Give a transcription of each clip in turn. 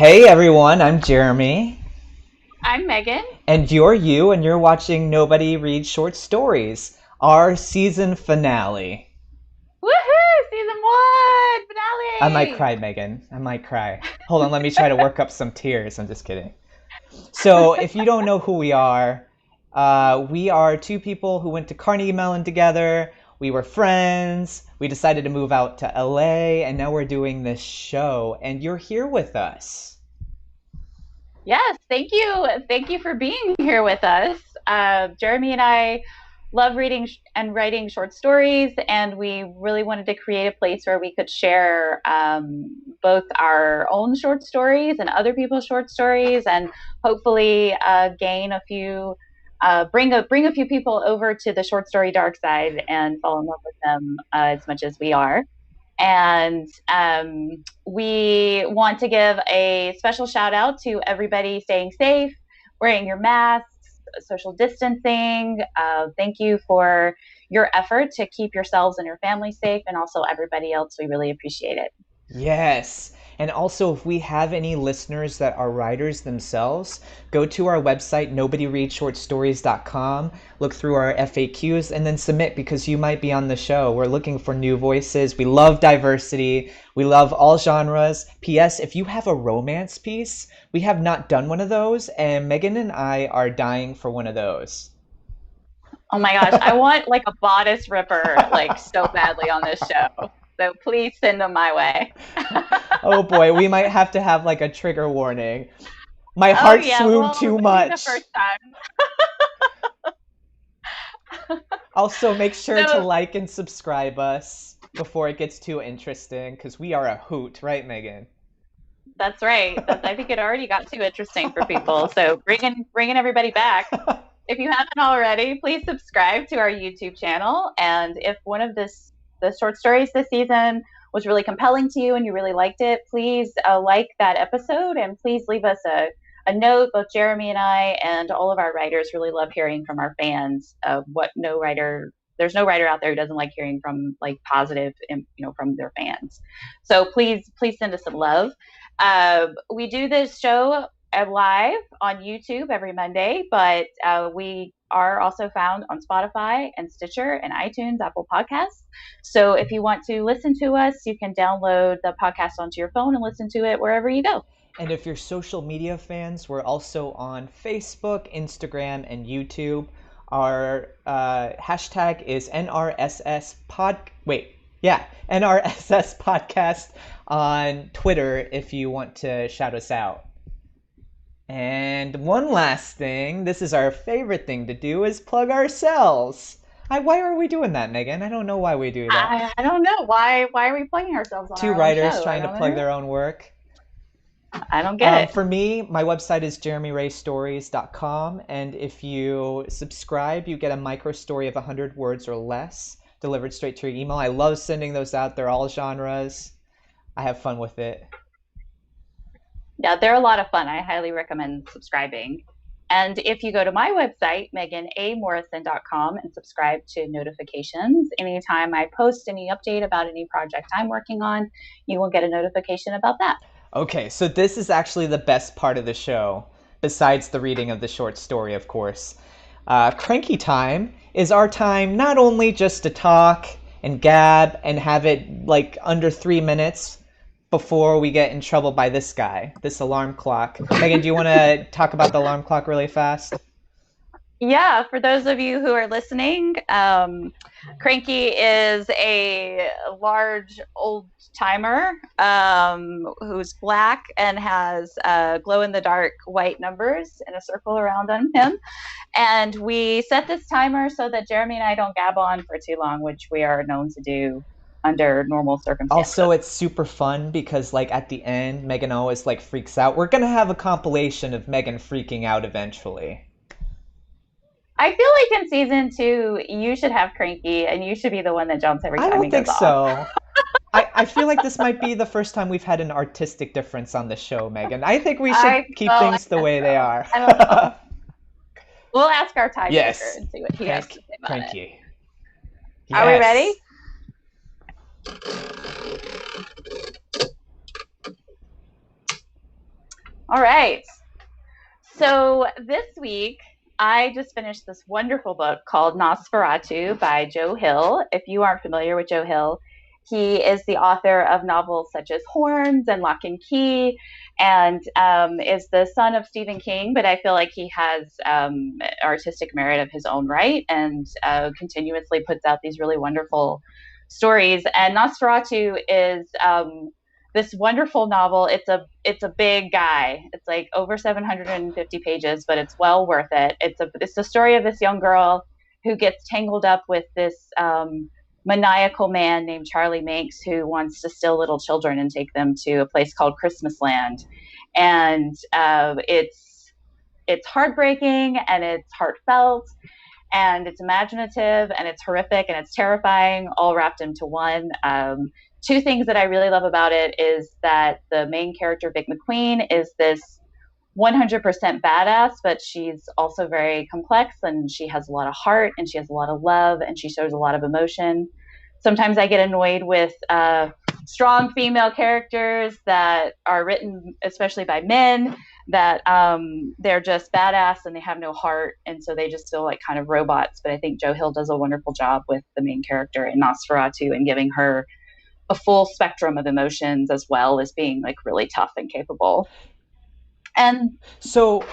Hey everyone, I'm Jeremy. I'm Megan. And you're you, and you're watching Nobody Reads Short Stories, our season finale. Woohoo! Season one I might finale. cry, Megan. I might cry. Hold on, let me try to work up some tears. I'm just kidding. So, if you don't know who we are two people who went to Carnegie Mellon together. We were friends. We decided to move out to LA, and now we're doing this show, and you're here with us. Yes, thank you. Thank you for being here with us. Jeremy and I love reading and writing short stories, and we really wanted to create a place where we could share both our own short stories and other people's short stories, and hopefully gain a few. Bring a few people over to the short story dark side and fall in love with them as much as we are. And we want to give a special shout out to everybody staying safe, wearing your masks, social distancing. Thank you for your effort to keep yourselves and your family safe, and also everybody else. We really appreciate it. Yes. And also, if we have any listeners that are writers themselves, go to our website, nobodyreadshortstories.com, look through our FAQs, and then submit because you might be on the show. We're looking for new voices. We love diversity. We love all genres. P.S. If you have a romance piece, we have not done one of those, and Megan and I are dying for one of those. Oh my gosh, I want like a bodice ripper like so badly on this show. So please send them my way. Oh boy, we might have to have like a trigger warning. My Oh heart yeah, swooned well, too it'll be the much. first time. Also, make sure to So like and subscribe us before it gets too interesting, because we are a hoot, right, Megan? that's right. I think it already got too interesting for people. So bringing everybody back. If you haven't already, please subscribe to our YouTube channel. And if one of the short stories this season was really compelling to you and you really liked it, please like that episode and please leave us a note. Both Jeremy and I and all of our writers really love hearing from our fans. There's no writer out there who doesn't like hearing from like positive, from their fans. So please send us some love. We do this show live on YouTube every Monday, but we are also found on Spotify and Stitcher and iTunes, Apple Podcasts. So if you want to listen to us, you can download the podcast onto your phone and listen to it wherever you go. And if you're social media fans, we're also on Facebook, Instagram, and YouTube. Our hashtag is NRSS pod. Wait, yeah, NRSS podcast on Twitter if you want to shout us out. And one last thing, this is our favorite thing to do, is plug ourselves. Why are we doing that, Megan? I don't know why we do that. I don't know why are we plugging ourselves on Two our own writers show? trying to plug their own work. I don't get it. For me, my website is jeremyraystories.com, and if you subscribe, you get a micro story of 100 words or less delivered straight to your email. I love sending those out. They're all genres. I have fun with it. Yeah, they're a lot of fun. I highly recommend subscribing. And if you go to my website, meganamorrison.com, and subscribe to notifications, anytime I post any update about any project I'm working on, you will get a notification about that. Okay, so this is actually the best part of the show, besides the reading of the short story, of course. Cranky Time is our time not only just to talk and gab and have it like under 3 minutes before we get in trouble by this guy, this alarm clock. Megan, do you want to talk about the alarm clock really fast? Yeah, for those of you who are listening, Cranky is a large old timer who's black and has glow in the dark white numbers in a circle around him. And we set this timer so that Jeremy and I don't gab on for too long, which we are known to do under normal circumstances. Also, it's super fun because, like, at the end, Megan always, like, freaks out. We're gonna have a compilation of Megan freaking out eventually. I feel like in season 2, you should have Cranky, and you should be the one that jumps every I time he don't think goes off. so. I feel like this might be the first time we've had an artistic difference on the show, Megan. I think we should keep things the way they are. I don't know. We'll ask our tiebreaker Yes. and see what he has to say about Cranky. it. Yes. Are we ready? All right. So this week, I just finished this wonderful book called Nosferatu by Joe Hill. If you aren't familiar with Joe Hill, he is the author of novels such as Horns and Lock and Key, and is the son of Stephen King. But I feel like he has artistic merit of his own right, and continuously puts out these really wonderful stories. And Nosferatu is this wonderful novel. It's a big guy. It's like over 750 pages, but it's well worth it. It's the story of this young girl who gets tangled up with this maniacal man named Charlie Manx, who wants to steal little children and take them to a place called Christmas Land. And it's heartbreaking and it's heartfelt and it's imaginative and it's horrific and it's terrifying, all wrapped into one. Two things that I really love about it is that the main character, Vic McQueen, is this 100% badass, but she's also very complex and she has a lot of heart and she has a lot of love and she shows a lot of emotion. Sometimes I get annoyed with strong female characters that are written, especially by men, that they're just badass and they have no heart, and so they just feel like kind of robots. But I think Joe Hill does a wonderful job with the main character in Nosferatu and giving her a full spectrum of emotions as well as being like really tough and capable. And So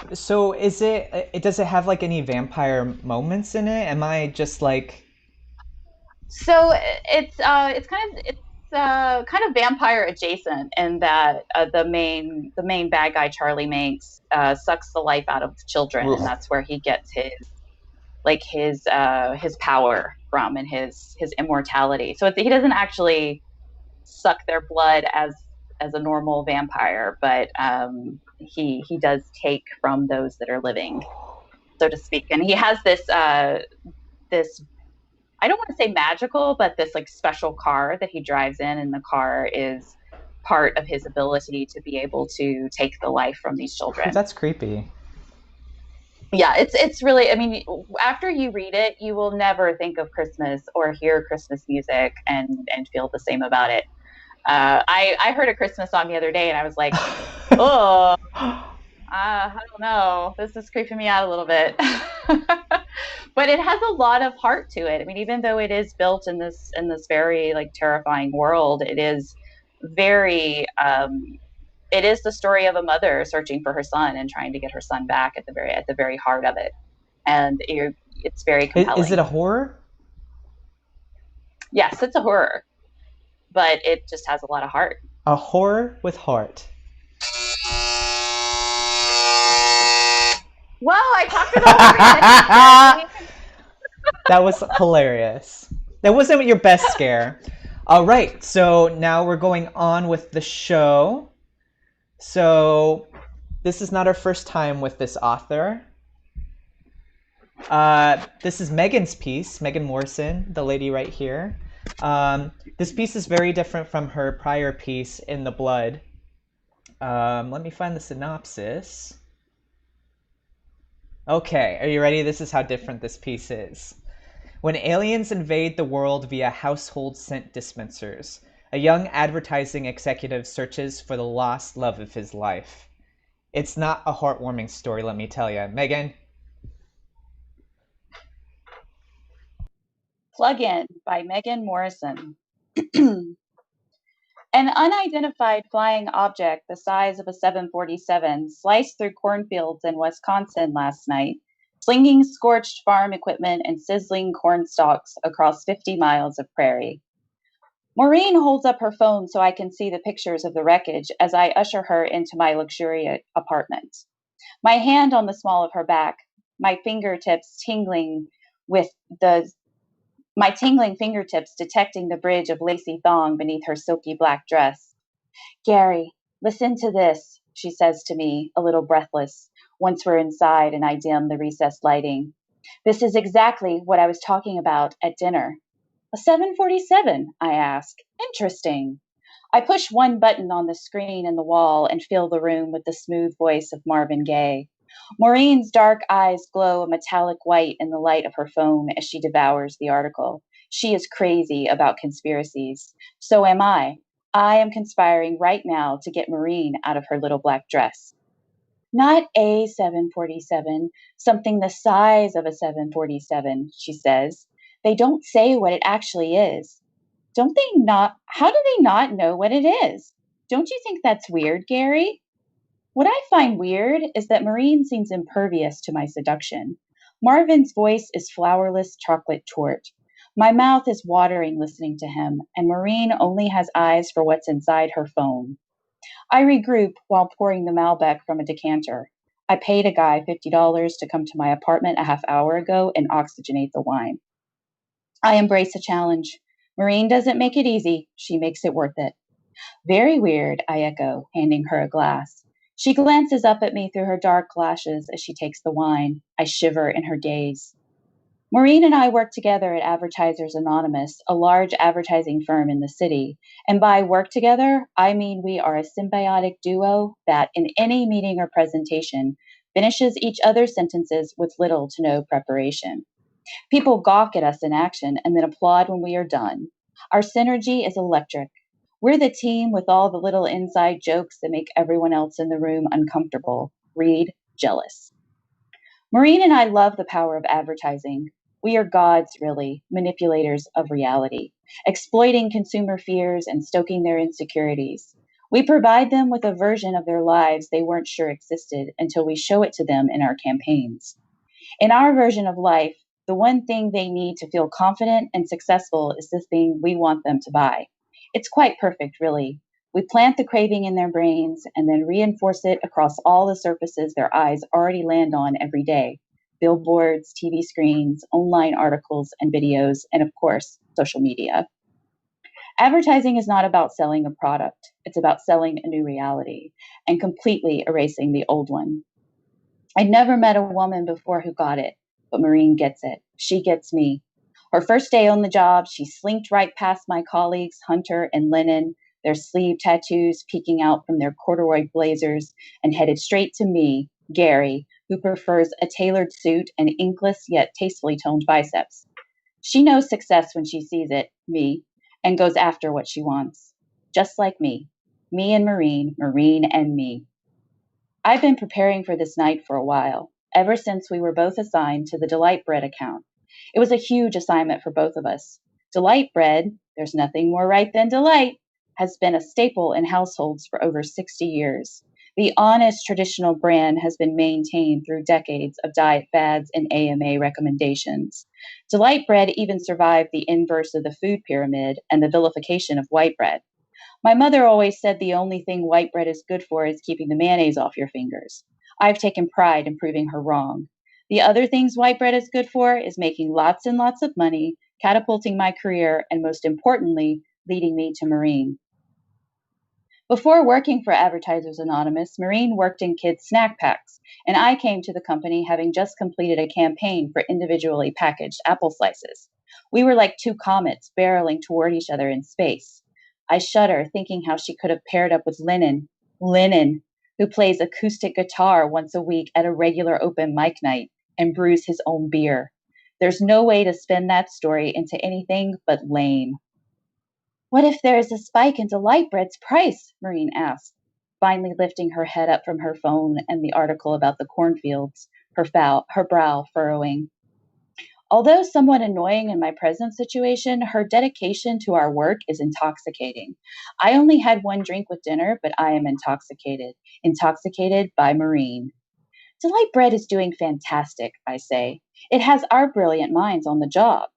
is it does it have like any vampire moments in it? Am I just like so it's kind of vampire adjacent in that the main bad guy Charlie Manx sucks the life out of the children, and ugh. that's where he gets his power from and his immortality. So he doesn't actually suck their blood as a normal vampire, but he does take from those that are living, so to speak. And he has this I don't want to say magical, but this like special car that he drives in, and the car is part of his ability to be able to take the life from these Ooh, children. that's creepy. Yeah, it's really. I mean, after you read it, you will never think of Christmas or hear Christmas music and feel the same about it. I heard a Christmas song the other day, and I was like, oh, I don't know, this is creeping me out a little bit. But it has a lot of heart to it. I mean, even though it is built in this very like terrifying world, it is very it is the story of a mother searching for her son and trying to get her son back at the very heart of it. And it's very Is it compelling. a horror? Yes, it's a horror, but it just has a lot of heart. A horror with heart. Well, I talked it all over again. That was hilarious. That wasn't your best scare. All right, so now we're going on with the show. So this is not our first time with this author. This is Megan's piece, Megan Morrison, the lady right here. This piece is very different from her prior piece, In the Blood. Let me find the synopsis. Okay, are you ready? This is how different this piece is. When aliens invade the world via household scent dispensers, a young advertising executive searches for the lost love of his life. It's not a heartwarming story, let me tell you. Megan? Plug In by Megan Morrison. An unidentified flying object the size of a 747 sliced through cornfields in Wisconsin last night, slinging scorched farm equipment and sizzling corn stalks across 50 miles of prairie. Maureen holds up her phone so I can see the pictures of the wreckage as I usher her into my luxurious apartment. My hand on the small of her back, my fingertips tingling with the my tingling fingertips detecting the bridge of lacy thong beneath her silky black dress. Gary, listen to this, she says to me, a little breathless, once we're inside and I dim the recessed lighting. This is exactly what I was talking about at dinner. A 747, I ask. Interesting. I push one button on the screen in the wall and fill the room with the smooth voice of Marvin Gaye. Maureen's dark eyes glow a metallic white in the light of her phone as she devours the article. She is crazy about conspiracies. So am I. I am conspiring right now to get Maureen out of her little black dress. Not a 747, something the size of a 747, she says. They don't say what it actually is. Don't they not? How do they not know what it is? Don't you think that's weird, Gary? What I find weird is that Maureen seems impervious to my seduction. Marvin's voice is flourless chocolate tort. My mouth is watering listening to him, and Maureen only has eyes for what's inside her phone. I regroup while pouring the Malbec from a decanter. I paid a guy $50 to come to my apartment a half hour ago and oxygenate the wine. I embrace a challenge. Maureen doesn't make it easy, she makes it worth it. Very weird, I echo, handing her a glass. She glances up at me through her dark lashes as she takes the wine. I shiver in her gaze. Maureen and I work together at Advertisers Anonymous, a large advertising firm in the city. And by work together, I mean we are a symbiotic duo that, in any meeting or presentation, finishes each other's sentences with little to no preparation. People gawk at us in action and then applaud when we are done. Our synergy is electric. We're the team with all the little inside jokes that make everyone else in the room uncomfortable. Read jealous. Maureen and I love the power of advertising. We are gods, really, manipulators of reality, exploiting consumer fears and stoking their insecurities. We provide them with a version of their lives they weren't sure existed until we show it to them in our campaigns. In our version of life, the one thing they need to feel confident and successful is the thing we want them to buy. It's quite perfect, really. We plant the craving in their brains and then reinforce it across all the surfaces their eyes already land on every day: billboards, TV screens, online articles and videos, and of course, social media. Advertising is not about selling a product, it's about selling a new reality and completely erasing the old one. I'd never met a woman before who got it, but Maureen gets it. She gets me. Her first day on the job, she slinked right past my colleagues, Hunter and Lennon, their sleeve tattoos peeking out from their corduroy blazers, and headed straight to me, Gary, who prefers a tailored suit and inkless yet tastefully toned biceps. She knows success when she sees it, me, and goes after what she wants. Just like me. Me and Maureen, Maureen and me. I've been preparing for this night for a while, ever since we were both assigned to the Delight Bread account. It was a huge assignment for both of us. Delight Bread, there's nothing more right than delight, has been a staple in households for over 60 years. The honest traditional brand has been maintained through decades of diet fads and AMA recommendations. Delight Bread even survived the inverse of the food pyramid and the vilification of white bread. My mother always said the only thing white bread is good for is keeping the mayonnaise off your fingers. I've taken pride in proving her wrong. The other things white bread is good for is making lots and lots of money, catapulting my career, and most importantly, leading me to Maureen. Before working for Advertisers Anonymous, Maureen worked in kids' snack packs, and I came to the company having just completed a campaign for individually packaged apple slices. We were like two comets barreling toward each other in space. I shudder thinking how she could have paired up with Lennon, who plays acoustic guitar once a week at a regular open mic night and brews his own beer. There's no way to spin that story into anything but lame. What if there is a spike in Delight Bread's price? Maureen asked, finally lifting her head up from her phone and the article about the cornfields, her brow furrowing. Although somewhat annoying in my present situation, her dedication to our work is intoxicating. I only had one drink with dinner, but I am intoxicated by Maureen. Delight Bread is doing fantastic, I say. It has our brilliant minds on the job.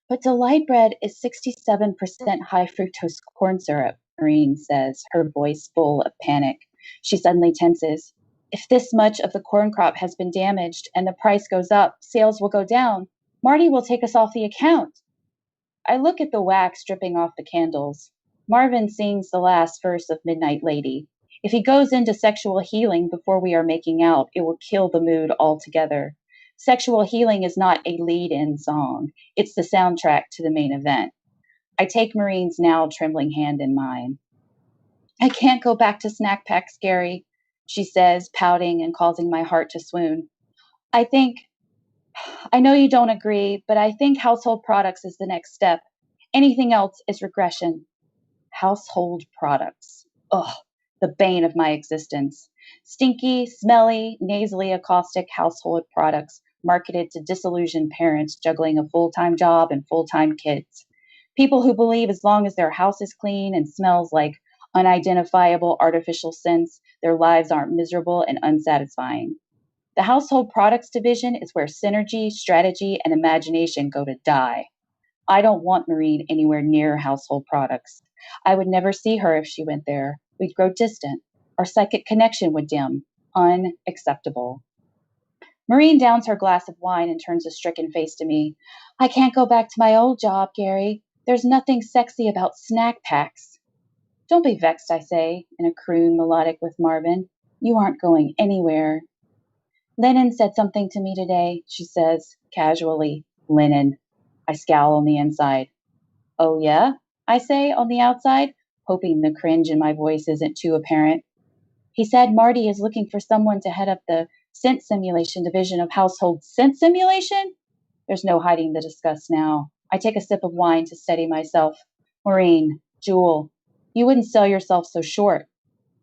But Delight Bread is 67% high fructose corn syrup, Maureen says, her voice full of panic. She suddenly tenses. If this much of the corn crop has been damaged and the price goes up, sales will go down. Marty will take us off the account. I look at the wax dripping off the candles. Marvin sings the last verse of Midnight Lady. If he goes into sexual healing before we are making out, it will kill the mood altogether. Sexual healing is not a lead-in song. It's the soundtrack to the main event. I take Maureen's now trembling hand in mine. I can't go back to snack packs, Gary, she says, pouting and causing my heart to swoon. I know you don't agree, but I think household products is the next step. Anything else is regression. Household products. Ugh, the bane of my existence. Stinky, smelly, nasally acoustic household products marketed to disillusioned parents juggling a full-time job and full-time kids. People who believe as long as their house is clean and smells like unidentifiable artificial scents, their lives aren't miserable and unsatisfying. The household products division is where synergy, strategy, and imagination go to die. I don't want Maureen anywhere near household products. I would never see her if she went there. We'd grow distant. Our psychic connection would dim. Unacceptable. Maureen downs her glass of wine and turns a stricken face to me. I can't go back to my old job, Gary. There's nothing sexy about snack packs. Don't be vexed, I say, in a croon melodic with Marvin. You aren't going anywhere. Lennon said something to me today, she says, casually. Lennon. I scowl on the inside. Oh, yeah? I say on the outside, hoping the cringe in my voice isn't too apparent. He said Marty is looking for someone to head up the scent simulation division of household scent simulation? There's no hiding the disgust now. I take a sip of wine to steady myself. Maureen, Jewel, you wouldn't sell yourself so short.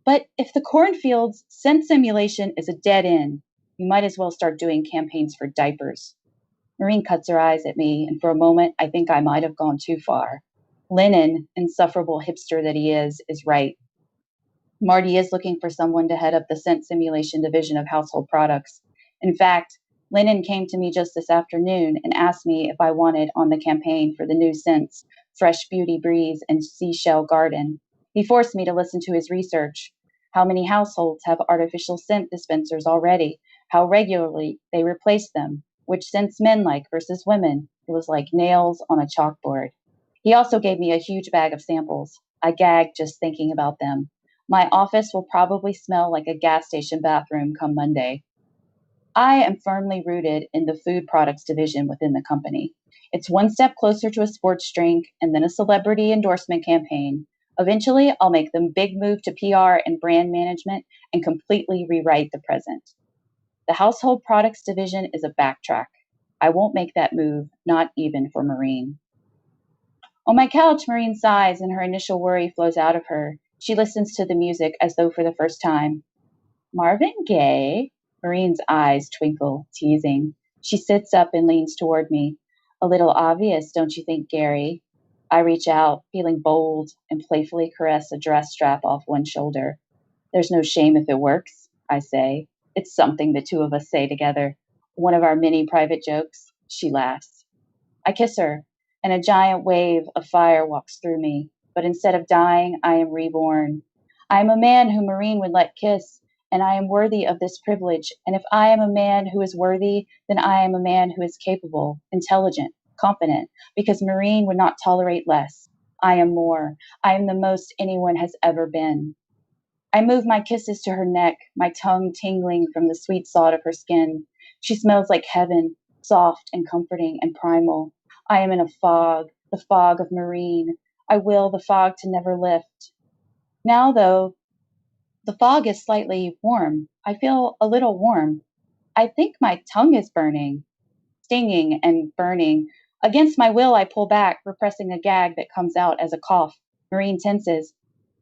But if the cornfield's scent simulation is a dead end, you might as well start doing campaigns for diapers. Maureen cuts her eyes at me, and for a moment I think I might have gone too far. Lennon, insufferable hipster that he is right. Marty is looking for someone to head up the scent simulation division of household products. In fact, Lennon came to me just this afternoon and asked me if I wanted on the campaign for the new scents, Fresh Beauty Breeze and Seashell Garden. He forced me to listen to his research. How many households have artificial scent dispensers already? How regularly they replace them? Which scents men like versus women? It was like nails on a chalkboard. He also gave me a huge bag of samples. I gagged just thinking about them. My office will probably smell like a gas station bathroom come Monday. I am firmly rooted in the food products division within the company. It's one step closer to a sports drink and then a celebrity endorsement campaign. Eventually, I'll make the big move to PR and brand management and completely rewrite the present. The household products division is a backtrack. I won't make that move, not even for Maureen. On my couch, Maureen sighs and her initial worry flows out of her. She listens to the music as though for the first time. Marvin Gaye? Maureen's eyes twinkle, teasing. She sits up and leans toward me. A little obvious, don't you think, Gary? I reach out, feeling bold, and playfully caress a dress strap off one shoulder. There's no shame if it works, I say. It's something the two of us say together. One of our many private jokes. She laughs. I kiss her, and a giant wave of fire walks through me. But instead of dying, I am reborn. I am a man whom Maureen would let kiss, and I am worthy of this privilege. And if I am a man who is worthy, then I am a man who is capable, intelligent, competent, because Maureen would not tolerate less. I am more. I am the most anyone has ever been. I move my kisses to her neck, my tongue tingling from the sweet salt of her skin. She smells like heaven, soft and comforting and primal. I am in a fog, the fog of Maureen. I will the fog to never lift. Now, though, the fog is slightly warm. I feel a little warm. I think my tongue is burning, stinging and burning. Against my will, I pull back, repressing a gag that comes out as a cough. Maureen tenses.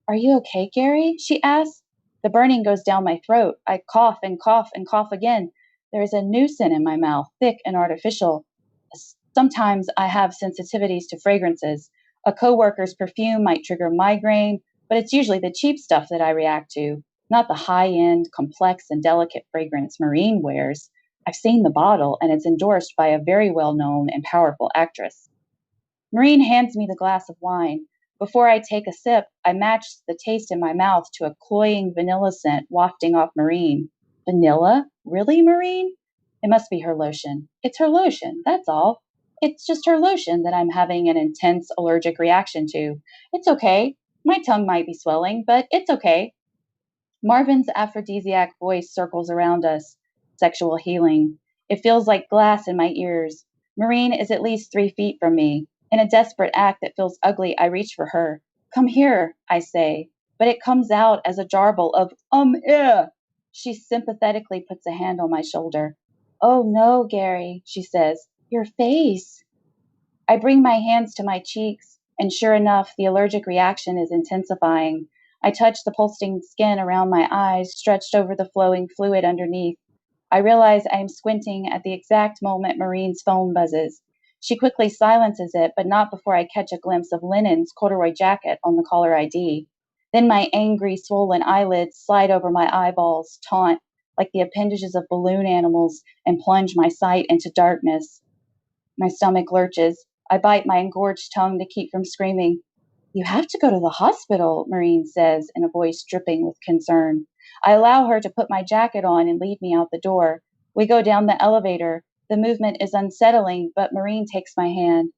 Are you okay, Gary? She asks. The burning goes down my throat. I cough and cough and cough again. There is a new scent in my mouth, thick and artificial. Sometimes I have sensitivities to fragrances. A coworker's perfume might trigger migraine, but it's usually the cheap stuff that I react to, not the high-end, complex, and delicate fragrance Maureen wears. I've seen the bottle, and it's endorsed by a very well-known and powerful actress. Maureen hands me the glass of wine. Before I take a sip, I match the taste in my mouth to a cloying vanilla scent wafting off Maureen. Vanilla? Really, Maureen? It must be her lotion. It's her lotion, that's all. It's just her lotion that I'm having an intense allergic reaction to. It's okay. My tongue might be swelling, but it's okay. Marvin's aphrodisiac voice circles around us. Sexual healing. It feels like glass in my ears. Maureen is at least 3 feet from me. In a desperate act that feels ugly, I reach for her. Come here, I say, but it comes out as a jarble of, She sympathetically puts a hand on my shoulder. Oh no, Gary, she says. Your face. I bring my hands to my cheeks, and sure enough, the allergic reaction is intensifying. I touch the pulsing skin around my eyes, stretched over the flowing fluid underneath. I realize I am squinting at the exact moment Marine's phone buzzes. She quickly silences it, but not before I catch a glimpse of Lennon's corduroy jacket on the caller ID. Then my angry, swollen eyelids slide over my eyeballs, taunt, like the appendages of balloon animals, and plunge my sight into darkness. My stomach lurches. I bite my engorged tongue to keep from screaming. You have to go to the hospital, Marine says in a voice dripping with concern. I allow her to put my jacket on and lead me out the door. We go down the elevator. The movement is unsettling, but Marine takes my hand.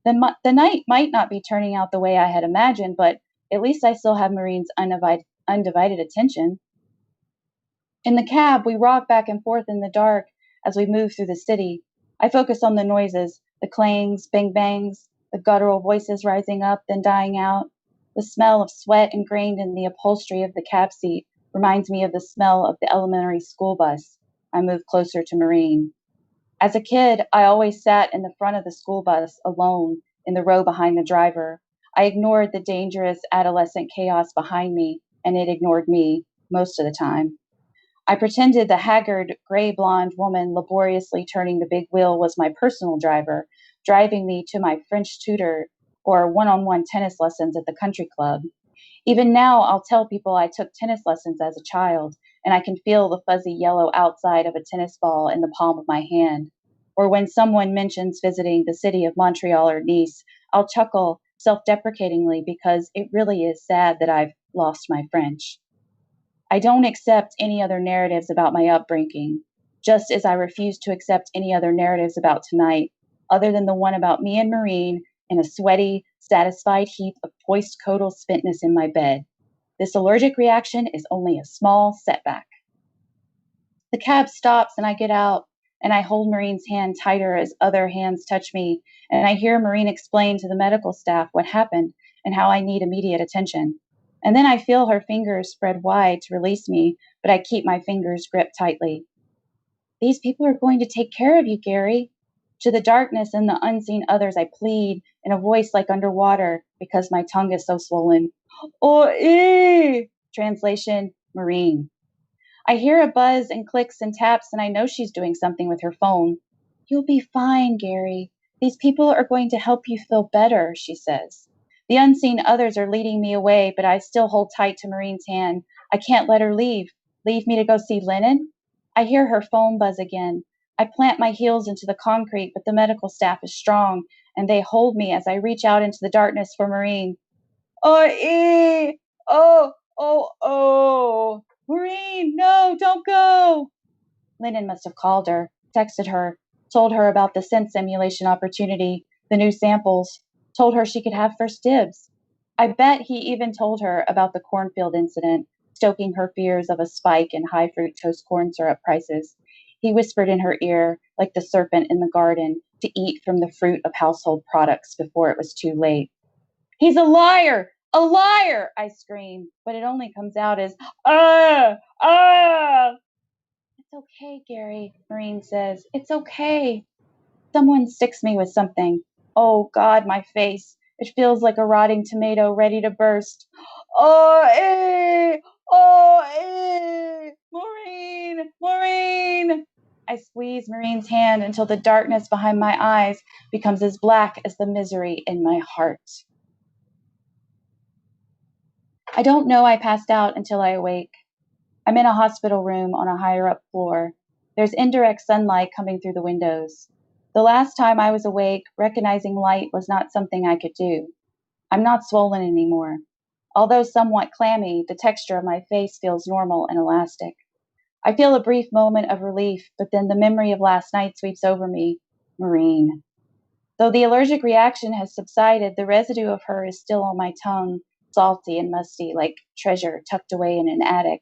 The night might not be turning out the way I had imagined, but at least I still have Marine's undivided attention. In the cab, we rock back and forth in the dark as we move through the city. I focus on the noises, the clangs, bang bangs, the guttural voices rising up, then dying out. The smell of sweat ingrained in the upholstery of the cab seat reminds me of the smell of the elementary school bus. I move closer to Marine. As a kid, I always sat in the front of the school bus alone in the row behind the driver. I ignored the dangerous adolescent chaos behind me, and it ignored me most of the time. I pretended the haggard, gray blonde woman laboriously turning the big wheel was my personal driver, driving me to my French tutor or one-on-one tennis lessons at the country club. Even now, I'll tell people I took tennis lessons as a child, and I can feel the fuzzy yellow outside of a tennis ball in the palm of my hand. Or when someone mentions visiting the city of Montreal or Nice, I'll chuckle self-deprecatingly because it really is sad that I've lost my French. I don't accept any other narratives about my upbringing, just as I refuse to accept any other narratives about tonight, other than the one about me and Marine in a sweaty, satisfied heap of postcoital spentness in my bed. This allergic reaction is only a small setback. The cab stops and I get out, and I hold Marine's hand tighter as other hands touch me, and I hear Marine explain to the medical staff what happened and how I need immediate attention. And then I feel her fingers spread wide to release me, but I keep my fingers gripped tightly. These people are going to take care of you, Gary. To the darkness and the unseen others, I plead in a voice like underwater because my tongue is so swollen. Oh, Translation, Marine. I hear a buzz and clicks and taps, and I know she's doing something with her phone. You'll be fine, Gary. These people are going to help you feel better, she says. The unseen others are leading me away, but I still hold tight to Marine's hand. I can't let her leave. Leave me to go see Lennon? I hear her phone buzz again. I plant my heels into the concrete, but the medical staff is strong, and they hold me as I reach out into the darkness for Marine. Oh, oh. Maureen, no, don't go. Lennon must have called her, texted her, told her about the scent simulation opportunity, the new samples, told her she could have first dibs. I bet he even told her about the cornfield incident, stoking her fears of a spike in high fructose corn syrup prices. He whispered in her ear, like the serpent in the garden, to eat from the fruit of household products before it was too late. He's a liar! A liar! I scream, but it only comes out as, ah! It's okay, Gary, Marine says. It's okay. Someone sticks me with something. Oh, God, my face. It feels like a rotting tomato ready to burst. Maureen! I squeeze Marine's hand until the darkness behind my eyes becomes as black as the misery in my heart. I don't know I passed out until I awake. I'm in a hospital room on a higher up floor. There's indirect sunlight coming through the windows. The last time I was awake, recognizing light was not something I could do. I'm not swollen anymore. Although somewhat clammy, the texture of my face feels normal and elastic. I feel a brief moment of relief, but then the memory of last night sweeps over me. Marine. Though the allergic reaction has subsided, the residue of her is still on my tongue, salty and musty, like treasure tucked away in an attic.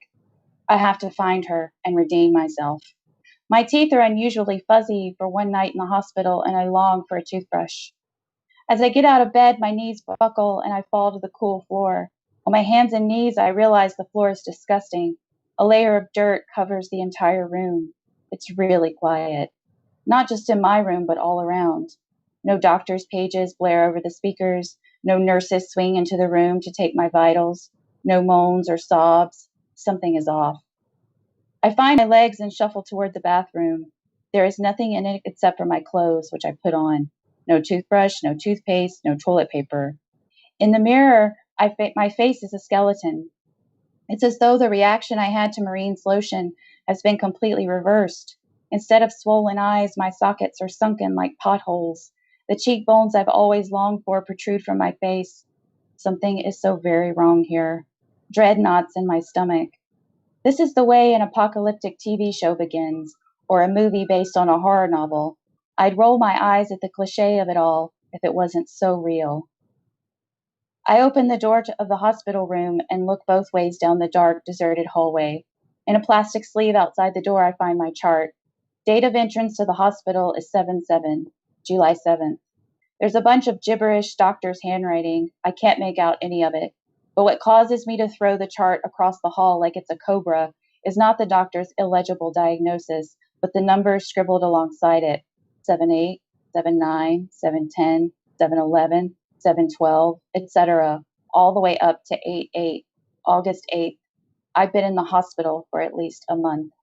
I have to find her and redeem myself. My teeth are unusually fuzzy for one night in the hospital, and I long for a toothbrush. As I get out of bed, my knees buckle and I fall to the cool floor. On my hands and knees, I realize the floor is disgusting. A layer of dirt covers the entire room. It's really quiet. Not just in my room, but all around. No doctor's pages blare over the speakers. No nurses swing into the room to take my vitals. No moans or sobs. Something is off. I find my legs and shuffle toward the bathroom. There is nothing in it except for my clothes, which I put on. No toothbrush, no toothpaste, no toilet paper. In the mirror, my face is a skeleton. It's as though the reaction I had to Marine's lotion has been completely reversed. Instead of swollen eyes, my sockets are sunken like potholes. The cheekbones I've always longed for protrude from my face. Something is so very wrong here. Dreadnoughts in my stomach. This is the way an apocalyptic TV show begins, or a movie based on a horror novel. I'd roll my eyes at the cliche of it all if it wasn't so real. I open the door of the hospital room and look both ways down the dark, deserted hallway. In a plastic sleeve outside the door, I find my chart. Date of entrance to the hospital is 7/7, July 7th. There's a bunch of gibberish doctor's handwriting. I can't make out any of it. But what causes me to throw the chart across the hall like it's a cobra is not the doctor's illegible diagnosis, but the numbers scribbled alongside it. 7/8, 7/9, 7/10, 7/11, 7/12, etc., all the way up to 8/8, August 8th. I've been in the hospital for at least a month.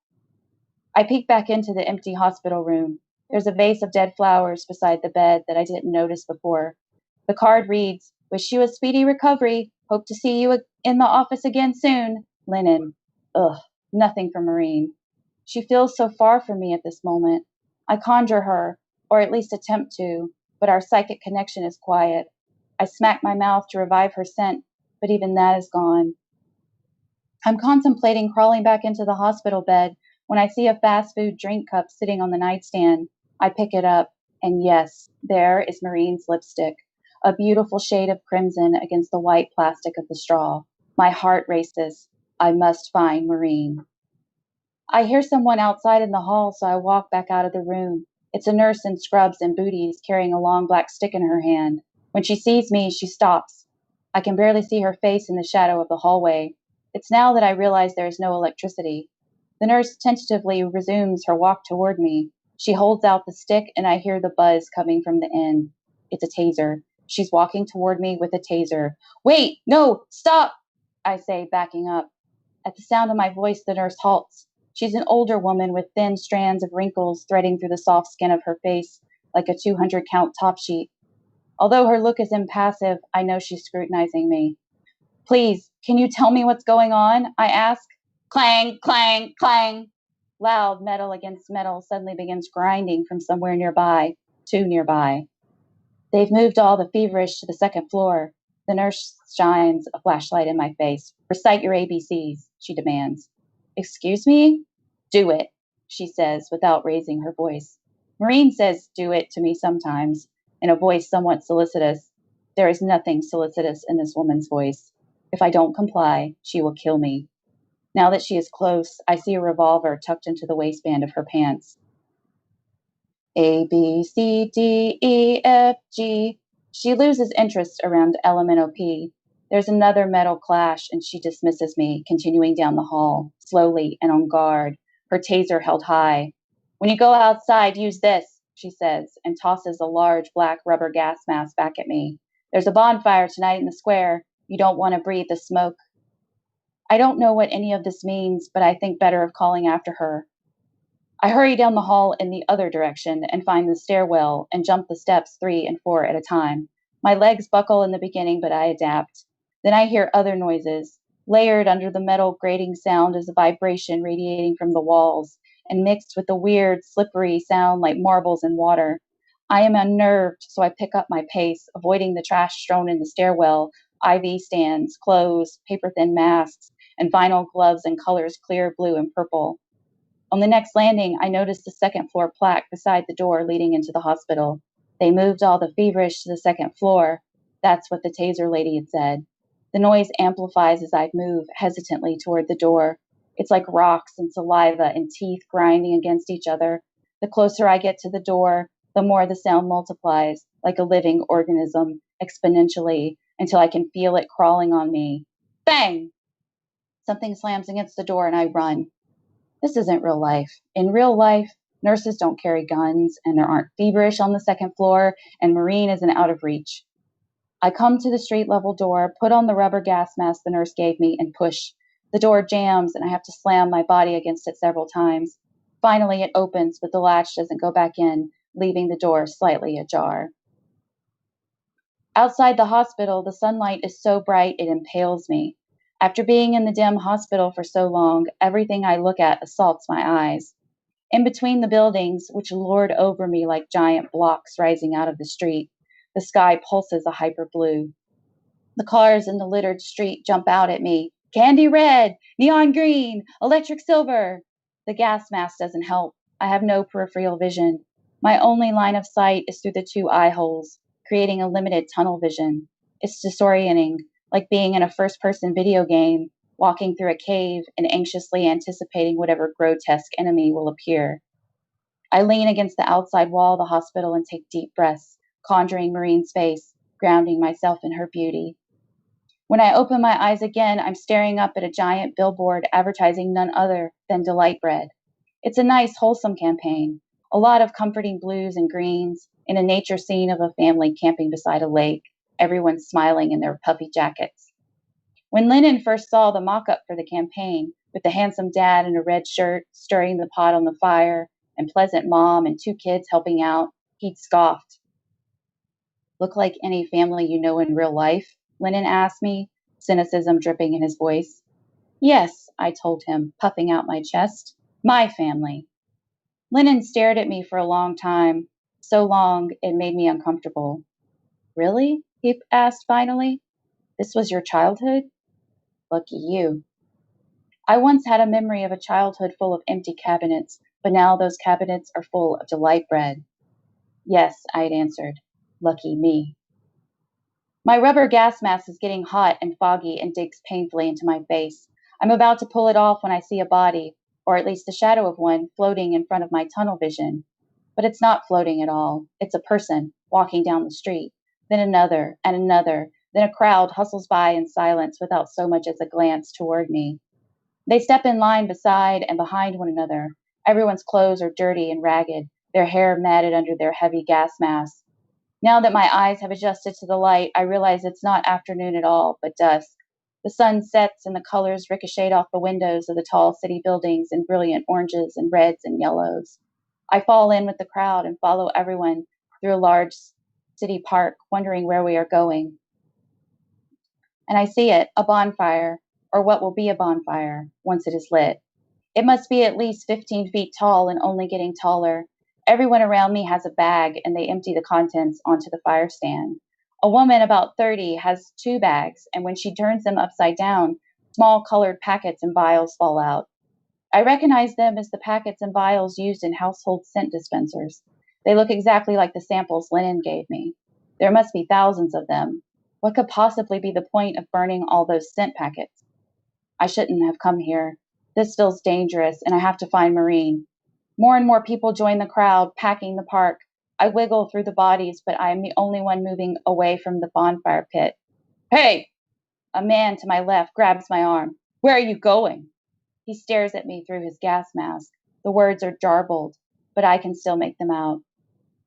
I peek back into the empty hospital room. There's a vase of dead flowers beside the bed that I didn't notice before. The card reads, "Wish you a speedy recovery. Hope to see you in the office again soon. Lennon." Ugh, nothing for Marine. She feels so far from me at this moment. I conjure her, or at least attempt to, but our psychic connection is quiet. I smack my mouth to revive her scent, but even that is gone. I'm contemplating crawling back into the hospital bed when I see a fast food drink cup sitting on the nightstand. I pick it up, and yes, there is Marine's lipstick, a beautiful shade of crimson against the white plastic of the straw. My heart races. I must find Marine. I hear someone outside in the hall, so I walk back out of the room. It's a nurse in scrubs and booties carrying a long black stick in her hand. When she sees me, she stops. I can barely see her face in the shadow of the hallway. It's now that I realize there is no electricity. The nurse tentatively resumes her walk toward me. She holds out the stick, and I hear the buzz coming from the end. It's a taser. She's walking toward me with a taser. "Wait, no, stop," I say, backing up. At the sound of my voice, the nurse halts. She's an older woman with thin strands of wrinkles threading through the soft skin of her face like a 200-count top sheet. Although her look is impassive, I know she's scrutinizing me. "Please, can you tell me what's going on?" I ask. Clang, clang, clang. Loud metal against metal suddenly begins grinding from somewhere nearby, too nearby. "They've moved all the feverish to the second floor." The nurse shines a flashlight in my face. "Recite your ABCs," she demands. "Excuse me?" "Do it," she says without raising her voice. Marine says "do it" to me sometimes, in a voice somewhat solicitous. There is nothing solicitous in this woman's voice. If I don't comply, she will kill me. Now that she is close, I see a revolver tucked into the waistband of her pants. A, B, C, D, E, F, G. She loses interest around LMNOP. There's another metal clash, and she dismisses me, continuing down the hall, slowly and on guard, her taser held high. "When you go outside, use this," she says, and tosses a large black rubber gas mask back at me. "There's a bonfire tonight in the square. You don't want to breathe the smoke." I don't know what any of this means, but I think better of calling after her. I hurry down the hall in the other direction and find the stairwell and jump the steps 3 and 4 at a time. My legs buckle in the beginning, but I adapt. Then I hear other noises. Layered under the metal grating sound is a vibration radiating from the walls, and mixed with a weird, slippery sound like marbles in water. I am unnerved, so I pick up my pace, avoiding the trash strewn in the stairwell, IV stands, clothes, paper-thin masks, and vinyl gloves in colors clear blue and purple. On the next landing, I noticed the second floor plaque beside the door leading into the hospital. "They moved all the feverish to the second floor." That's what the taser lady had said. The noise amplifies as I move hesitantly toward the door. It's like rocks and saliva and teeth grinding against each other. The closer I get to the door, the more the sound multiplies, like a living organism, exponentially, until I can feel it crawling on me. Bang! Something slams against the door and I run. This isn't real life. In real life, nurses don't carry guns, and there aren't feverish on the second floor, and Marine isn't out of reach. I come to the street level door, put on the rubber gas mask the nurse gave me, and push. The door jams, and I have to slam my body against it several times. Finally, it opens, but the latch doesn't go back in, leaving the door slightly ajar. Outside the hospital, the sunlight is so bright it impales me. After being in the dim hospital for so long, everything I look at assaults my eyes. In between the buildings, which lord over me like giant blocks rising out of the street, the sky pulses a hyper blue. The cars in the littered street jump out at me. Candy red, neon green, electric silver. The gas mask doesn't help. I have no peripheral vision. My only line of sight is through the two eye holes, creating a limited tunnel vision. It's disorienting, like being in a first-person video game, walking through a cave and anxiously anticipating whatever grotesque enemy will appear. I lean against the outside wall of the hospital and take deep breaths, conjuring Marine's face, grounding myself in her beauty. When I open my eyes again, I'm staring up at a giant billboard advertising none other than Delight Bread. It's a nice, wholesome campaign. A lot of comforting blues and greens in a nature scene of a family camping beside a lake, everyone smiling in their puffy jackets. When Lennon first saw the mock-up for the campaign, with the handsome dad in a red shirt stirring the pot on the fire, and pleasant mom and two kids helping out, he'd scoffed. Look like any family you know in real life? Lennon asked me, cynicism dripping in his voice. Yes, I told him, puffing out my chest. My family. Lennon stared at me for a long time, so long it made me uncomfortable. Really? He asked finally. This was your childhood? Lucky you. I once had a memory of a childhood full of empty cabinets, but now those cabinets are full of Delight Bread. Yes, I had answered. Lucky me. My rubber gas mask is getting hot and foggy and digs painfully into my face. I'm about to pull it off when I see a body, or at least the shadow of one, floating in front of my tunnel vision. But it's not floating at all. It's a person walking down the street. Then another and another. Then a crowd hustles by in silence without so much as a glance toward me. They step in line beside and behind one another. Everyone's clothes are dirty and ragged, their hair matted under their heavy gas masks. Now that my eyes have adjusted to the light, I realize it's not afternoon at all, but dusk. The sun sets and the colors ricochet off the windows of the tall city buildings in brilliant oranges and reds and yellows. I fall in with the crowd and follow everyone through a large city park, wondering where we are going. And I see it, a bonfire, or what will be a bonfire once it is lit. It must be at least 15 feet tall and only getting taller. Everyone around me has a bag, and they empty the contents onto the fire stand. A woman about 30 has two bags, and when she turns them upside down, small colored packets and vials fall out. I recognize them as the packets and vials used in household scent dispensers. They look exactly like the samples Lennon gave me. There must be thousands of them. What could possibly be the point of burning all those scent packets? I shouldn't have come here. This feels dangerous, and I have to find Marine. More and more people join the crowd, packing the park. I wiggle through the bodies, but I am the only one moving away from the bonfire pit. Hey! A man to my left grabs my arm. Where are you going? He stares at me through his gas mask. The words are jarbled, but I can still make them out.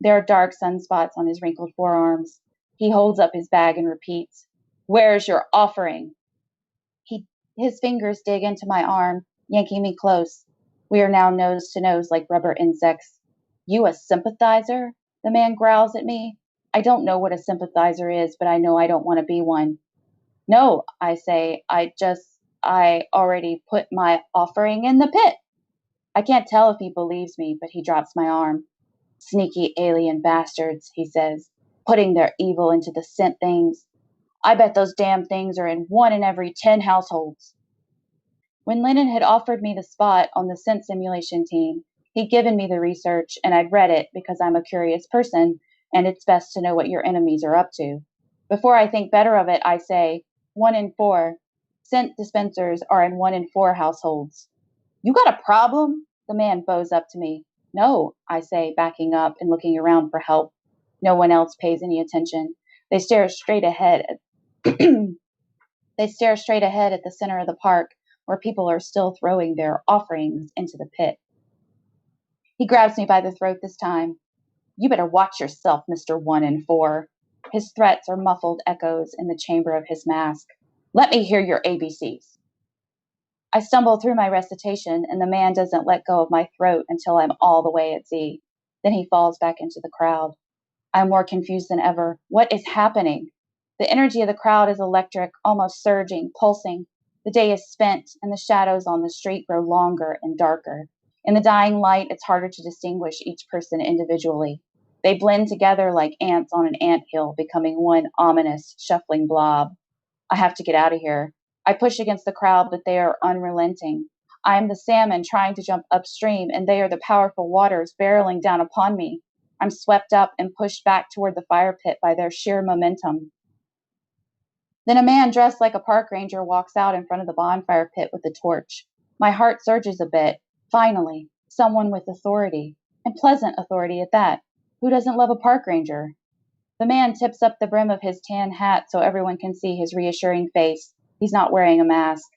There are dark sunspots on his wrinkled forearms. He holds up his bag and repeats, Where's your offering? His fingers dig into my arm, yanking me close. We are now nose to nose like rubber insects. You a sympathizer? The man growls at me. I don't know what a sympathizer is, but I know I don't want to be one. No, I say, I already put my offering in the pit. I can't tell if he believes me, but he drops my arm. Sneaky alien bastards, he says, putting their evil into the scent things. I bet those damn things are in 1 in every 10 households. When Lennon had offered me the spot on the scent simulation team, he'd given me the research, and I'd read it because I'm a curious person, and it's best to know what your enemies are up to. Before I think better of it, I say, 1 in 4. Scent dispensers are in 1 in 4 households. You got a problem? The man bows up to me. No, I say, backing up and looking around for help. No one else pays any attention. They stare straight ahead at the center of the park, where people are still throwing their offerings into the pit. He grabs me by the throat this time. You better watch yourself, Mr. 1 in 4. His threats are muffled echoes in the chamber of his mask. Let me hear your ABCs. I stumble through my recitation, and the man doesn't let go of my throat until I'm all the way at Z. Then he falls back into the crowd. I'm more confused than ever. What is happening? The energy of the crowd is electric, almost surging, pulsing. The day is spent, and the shadows on the street grow longer and darker. In the dying light, it's harder to distinguish each person individually. They blend together like ants on an anthill, becoming one ominous, shuffling blob. I have to get out of here. I push against the crowd, but they are unrelenting. I am the salmon trying to jump upstream, and they are the powerful waters barreling down upon me. I'm swept up and pushed back toward the fire pit by their sheer momentum. Then a man dressed like a park ranger walks out in front of the bonfire pit with a torch. My heart surges a bit. Finally, someone with authority, and pleasant authority at that. Who doesn't love a park ranger? The man tips up the brim of his tan hat so everyone can see his reassuring face. He's not wearing a mask.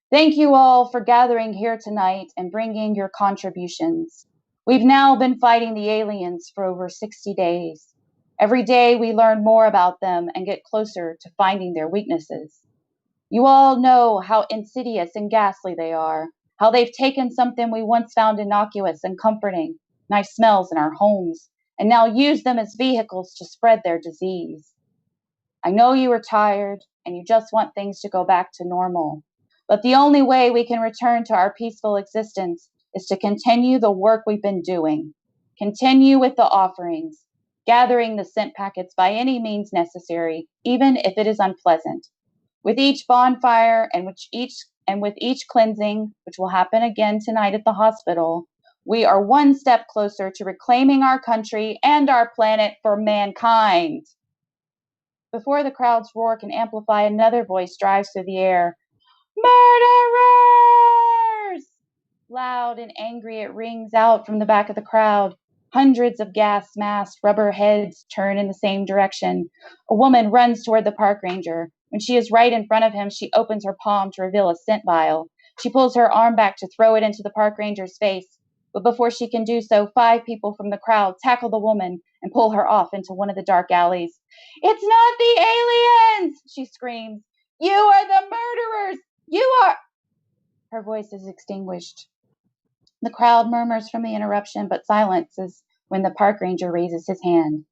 Thank you all for gathering here tonight and bringing your contributions. We've now been fighting the aliens for over 60 days. Every day we learn more about them and get closer to finding their weaknesses. You all know how insidious and ghastly they are, how they've taken something we once found innocuous and comforting, nice smells in our homes, and now use them as vehicles to spread their disease. I know you are tired and you just want things to go back to normal, but the only way we can return to our peaceful existence is to continue the work we've been doing. Continue with the offerings, gathering the scent packets by any means necessary, even if it is unpleasant. With each bonfire and with each cleansing, which will happen again tonight at the hospital, we are one step closer to reclaiming our country and our planet for mankind. Before the crowd's roar can amplify, another voice drives through the air. Murderers! Loud and angry, it rings out from the back of the crowd. Hundreds of gas-masked rubber heads turn in the same direction. A woman runs toward the park ranger. When she is right in front of him, she opens her palm to reveal a scent vial. She pulls her arm back to throw it into the park ranger's face. But before she can do so, 5 people from the crowd tackle the woman and pull her off into one of the dark alleys. It's not the aliens! She screams. You are the murderers! You are... Her voice is extinguished. The crowd murmurs from the interruption, but silences when the park ranger raises his hand.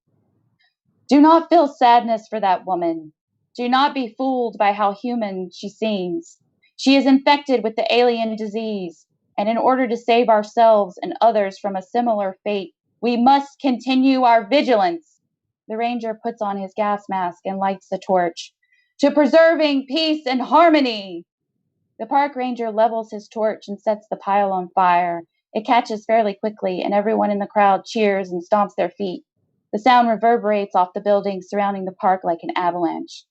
Do not feel sadness for that woman. Do not be fooled by how human she seems. She is infected with the alien disease, and in order to save ourselves and others from a similar fate, we must continue our vigilance. The ranger puts on his gas mask and lights the torch. To preserving peace and harmony. The park ranger levels his torch and sets the pile on fire. It catches fairly quickly, and everyone in the crowd cheers and stomps their feet. The sound reverberates off the buildings surrounding the park like an avalanche.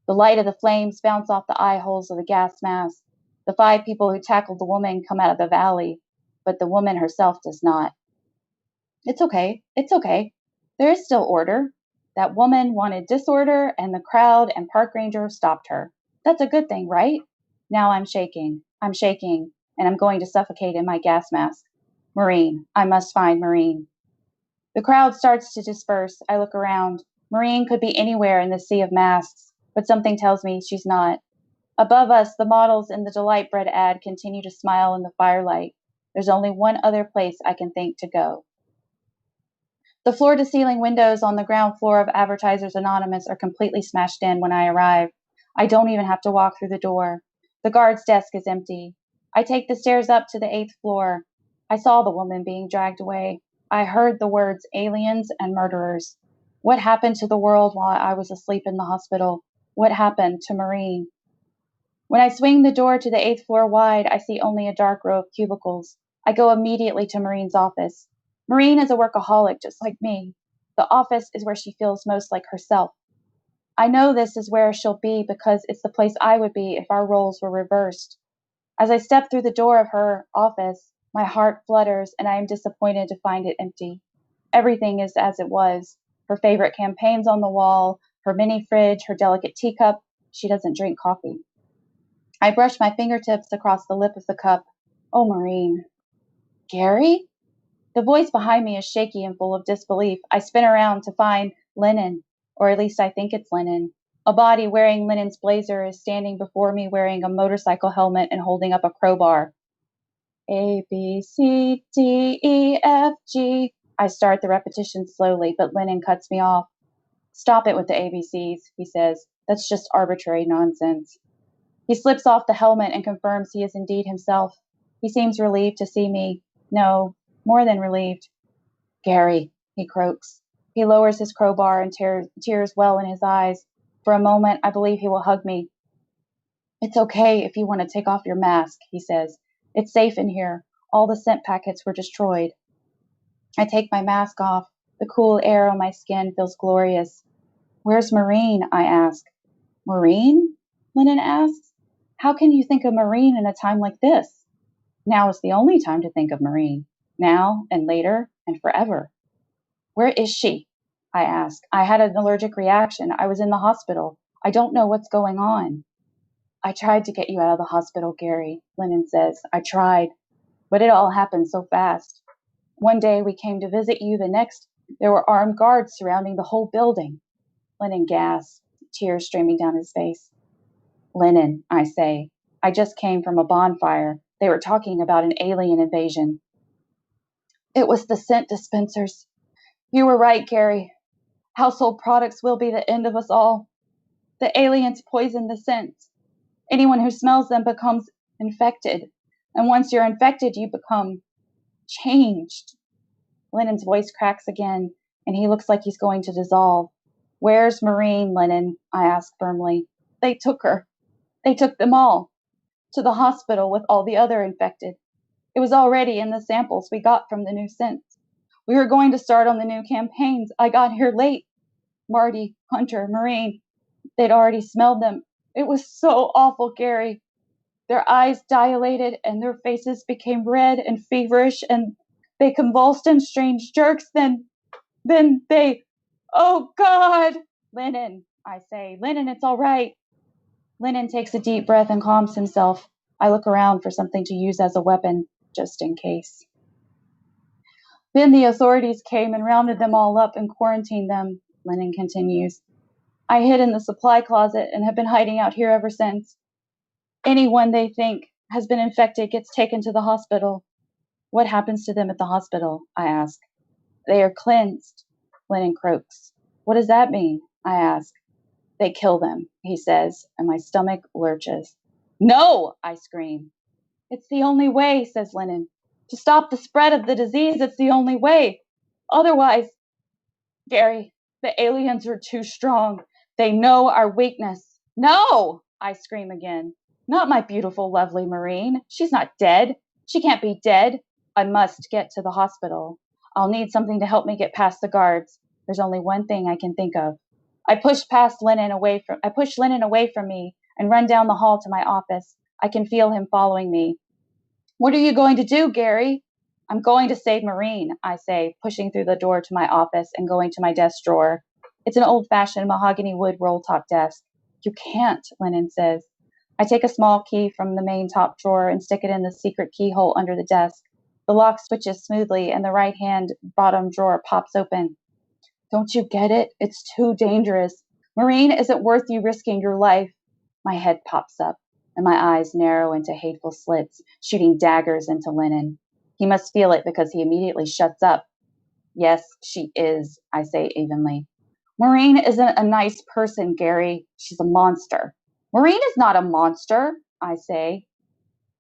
The light of the flames bounce off the eye holes of the gas mask. The 5 people who tackled the woman come out of the valley, but the woman herself does not. It's okay. It's okay. There is still order. That woman wanted disorder, and the crowd and park ranger stopped her. That's a good thing, right? Now I'm shaking, and I'm going to suffocate in my gas mask. Maureen, I must find Maureen. The crowd starts to disperse. I look around. Maureen could be anywhere in the sea of masks, but something tells me she's not. Above us, the models in the Delight Bread ad continue to smile in the firelight. There's only one other place I can think to go. The floor-to-ceiling windows on the ground floor of Advertisers Anonymous are completely smashed in when I arrive. I don't even have to walk through the door. The guard's desk is empty. I take the stairs up to the 8th floor. I saw the woman being dragged away. I heard the words aliens and murderers. What happened to the world while I was asleep in the hospital? What happened to Maureen? When I swing the door to the 8th floor wide, I see only a dark row of cubicles. I go immediately to Maureen's office. Maureen is a workaholic just like me. The office is where she feels most like herself. I know this is where she'll be because it's the place I would be if our roles were reversed. As I step through the door of her office, my heart flutters and I am disappointed to find it empty. Everything is as it was. Her favorite campaigns on the wall, her mini fridge, her delicate teacup. She doesn't drink coffee. I brush my fingertips across the lip of the cup. Oh, Maureen. Gary? The voice behind me is shaky and full of disbelief. I spin around to find Lennon. Or at least I think it's Lennon. A body wearing Lennon's blazer is standing before me wearing a motorcycle helmet and holding up a crowbar. A, B, C, D, E, F, G. I start the repetition slowly, but Lennon cuts me off. Stop it with the ABCs, he says. That's just arbitrary nonsense. He slips off the helmet and confirms he is indeed himself. He seems relieved to see me. No, more than relieved. Gary, he croaks. He lowers his crowbar and tears well in his eyes. For a moment, I believe he will hug me. It's okay if you want to take off your mask, he says. It's safe in here. All the scent packets were destroyed. I take my mask off. The cool air on my skin feels glorious. Where's Maureen? I ask. Maureen? Lennon asks. How can you think of Maureen in a time like this? Now is the only time to think of Maureen. Now and later and forever. Where is she? I ask. I had an allergic reaction. I was in the hospital. I don't know what's going on. I tried to get you out of the hospital, Gary, Lennon says. I tried. But it all happened so fast. One day we came to visit you. The next, there were armed guards surrounding the whole building. Lennon gasps, tears streaming down his face. Lennon, I say. I just came from a bonfire. They were talking about an alien invasion. It was the scent dispensers. You were right, Gary. Household products will be the end of us all. The aliens poison the scents. Anyone who smells them becomes infected. And once you're infected, you become changed. Lennon's voice cracks again, and he looks like he's going to dissolve. Where's Maureen, Lennon? I ask firmly. They took her. They took them all. To the hospital with all the other infected. It was already in the samples we got from the new scents. We were going to start on the new campaigns. I got here late. Marty, Hunter, Maureen, they'd already smelled them. It was so awful, Gary. Their eyes dilated and their faces became red and feverish and they convulsed in strange jerks. Then they, oh God! Lennon, I say. Lennon, it's all right. Lennon takes a deep breath and calms himself. I look around for something to use as a weapon, just in case. Then the authorities came and rounded them all up and quarantined them, Lennon continues. I hid in the supply closet and have been hiding out here ever since. Anyone they think has been infected gets taken to the hospital. What happens to them at the hospital? I ask. They are cleansed, Lennon croaks. What does that mean? I ask. They kill them, he says, and my stomach lurches. No, I scream. It's the only way, says Lennon. To stop the spread of the disease, it's the only way. Otherwise, Gary, the aliens are too strong. They know our weakness. No, I scream again. Not my beautiful, lovely Maureen. She's not dead. She can't be dead. I must get to the hospital. I'll need something to help me get past the guards. There's only one thing I can think of. I push Lennon away from me and run down the hall to my office. I can feel him following me. What are you going to do, Gary? I'm going to save Maureen, I say, pushing through the door to my office and going to my desk drawer. It's an old-fashioned mahogany wood roll-top desk. You can't, Lennon says. I take a small key from the main top drawer and stick it in the secret keyhole under the desk. The lock switches smoothly and the right-hand bottom drawer pops open. Don't you get it? It's too dangerous. Maureen isn't worth you risking your life. My head pops up and my eyes narrow into hateful slits, shooting daggers into Lennon. He must feel it because he immediately shuts up. Yes, she is, I say evenly. Maureen isn't a nice person, Gary. She's a monster. Maureen is not a monster, I say.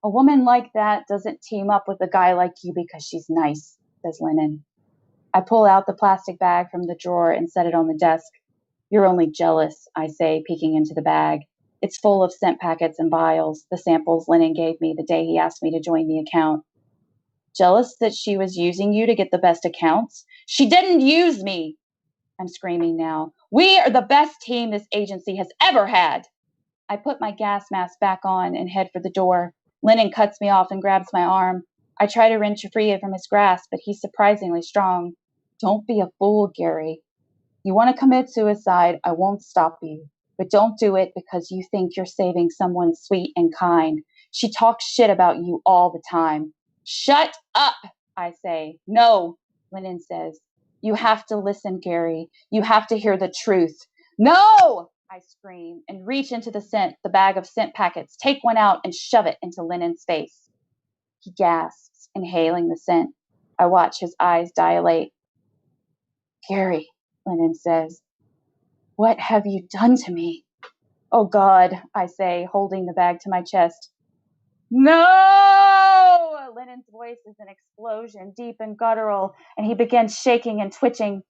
A woman like that doesn't team up with a guy like you because she's nice, says Lennon. I pull out the plastic bag from the drawer and set it on the desk. You're only jealous, I say, peeking into the bag. It's full of scent packets and vials, the samples Lennon gave me the day he asked me to join the account. Jealous that she was using you to get the best accounts? She didn't use me! I'm screaming now. We are the best team this agency has ever had! I put my gas mask back on and head for the door. Lennon cuts me off and grabs my arm. I try to wrench free from his grasp, but he's surprisingly strong. Don't be a fool, Gary. You want to commit suicide, I won't stop you. But don't do it because you think you're saving someone sweet and kind. She talks shit about you all the time. Shut up, I say. No, Lennon says. You have to listen, Gary. You have to hear the truth. No! I scream and reach into the bag of scent packets, take one out and shove it into Lennon's face. He gasps, inhaling the scent. I watch his eyes dilate. Gary, Lennon says, what have you done to me? Oh, God, I say, holding the bag to my chest. No! Lennon's voice is an explosion, deep and guttural, and he begins shaking and twitching.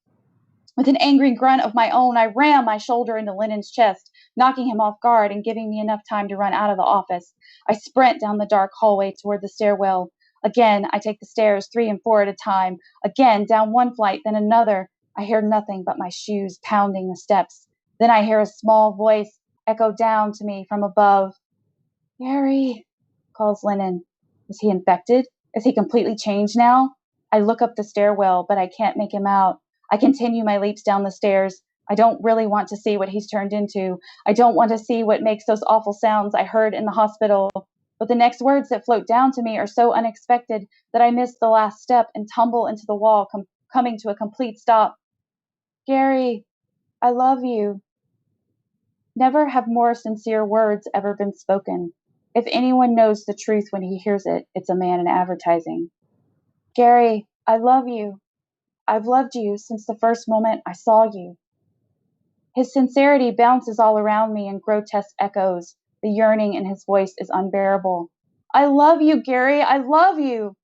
With an angry grunt of my own, I ram my shoulder into Lennon's chest, knocking him off guard and giving me enough time to run out of the office. I sprint down the dark hallway toward the stairwell. Again, I take the stairs 3 and 4 at a time. Again, down one flight, then another. I hear nothing but my shoes pounding the steps. Then I hear a small voice echo down to me from above. Gary, calls Lennon. Is he infected? Is he completely changed now? I look up the stairwell, but I can't make him out. I continue my leaps down the stairs. I don't really want to see what he's turned into. I don't want to see what makes those awful sounds I heard in the hospital. But the next words that float down to me are so unexpected that I miss the last step and tumble into the wall, coming to a complete stop. Gary, I love you. Never have more sincere words ever been spoken. If anyone knows the truth when he hears it, it's a man in advertising. Gary, I love you. I've loved you since the first moment I saw you. His sincerity bounces all around me in grotesque echoes. The yearning in his voice is unbearable. I love you, Gary. I love you.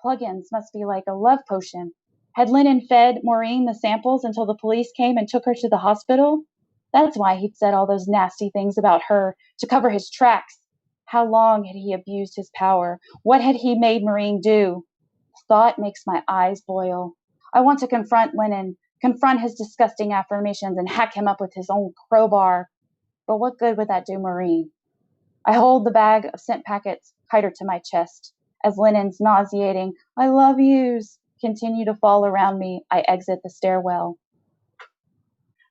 Plugins must be like a love potion. Had Lennon fed Maureen the samples until the police came and took her to the hospital? That's why he'd said all those nasty things about her, to cover his tracks. How long had he abused his power? What had he made Maureen do? Thought makes my eyes boil. I want to confront Lennon, confront his disgusting affirmations, and hack him up with his own crowbar. But what good would that do Maureen? I hold the bag of scent packets tighter to my chest. As Lennon's nauseating, I love yous, continue to fall around me, I exit the stairwell.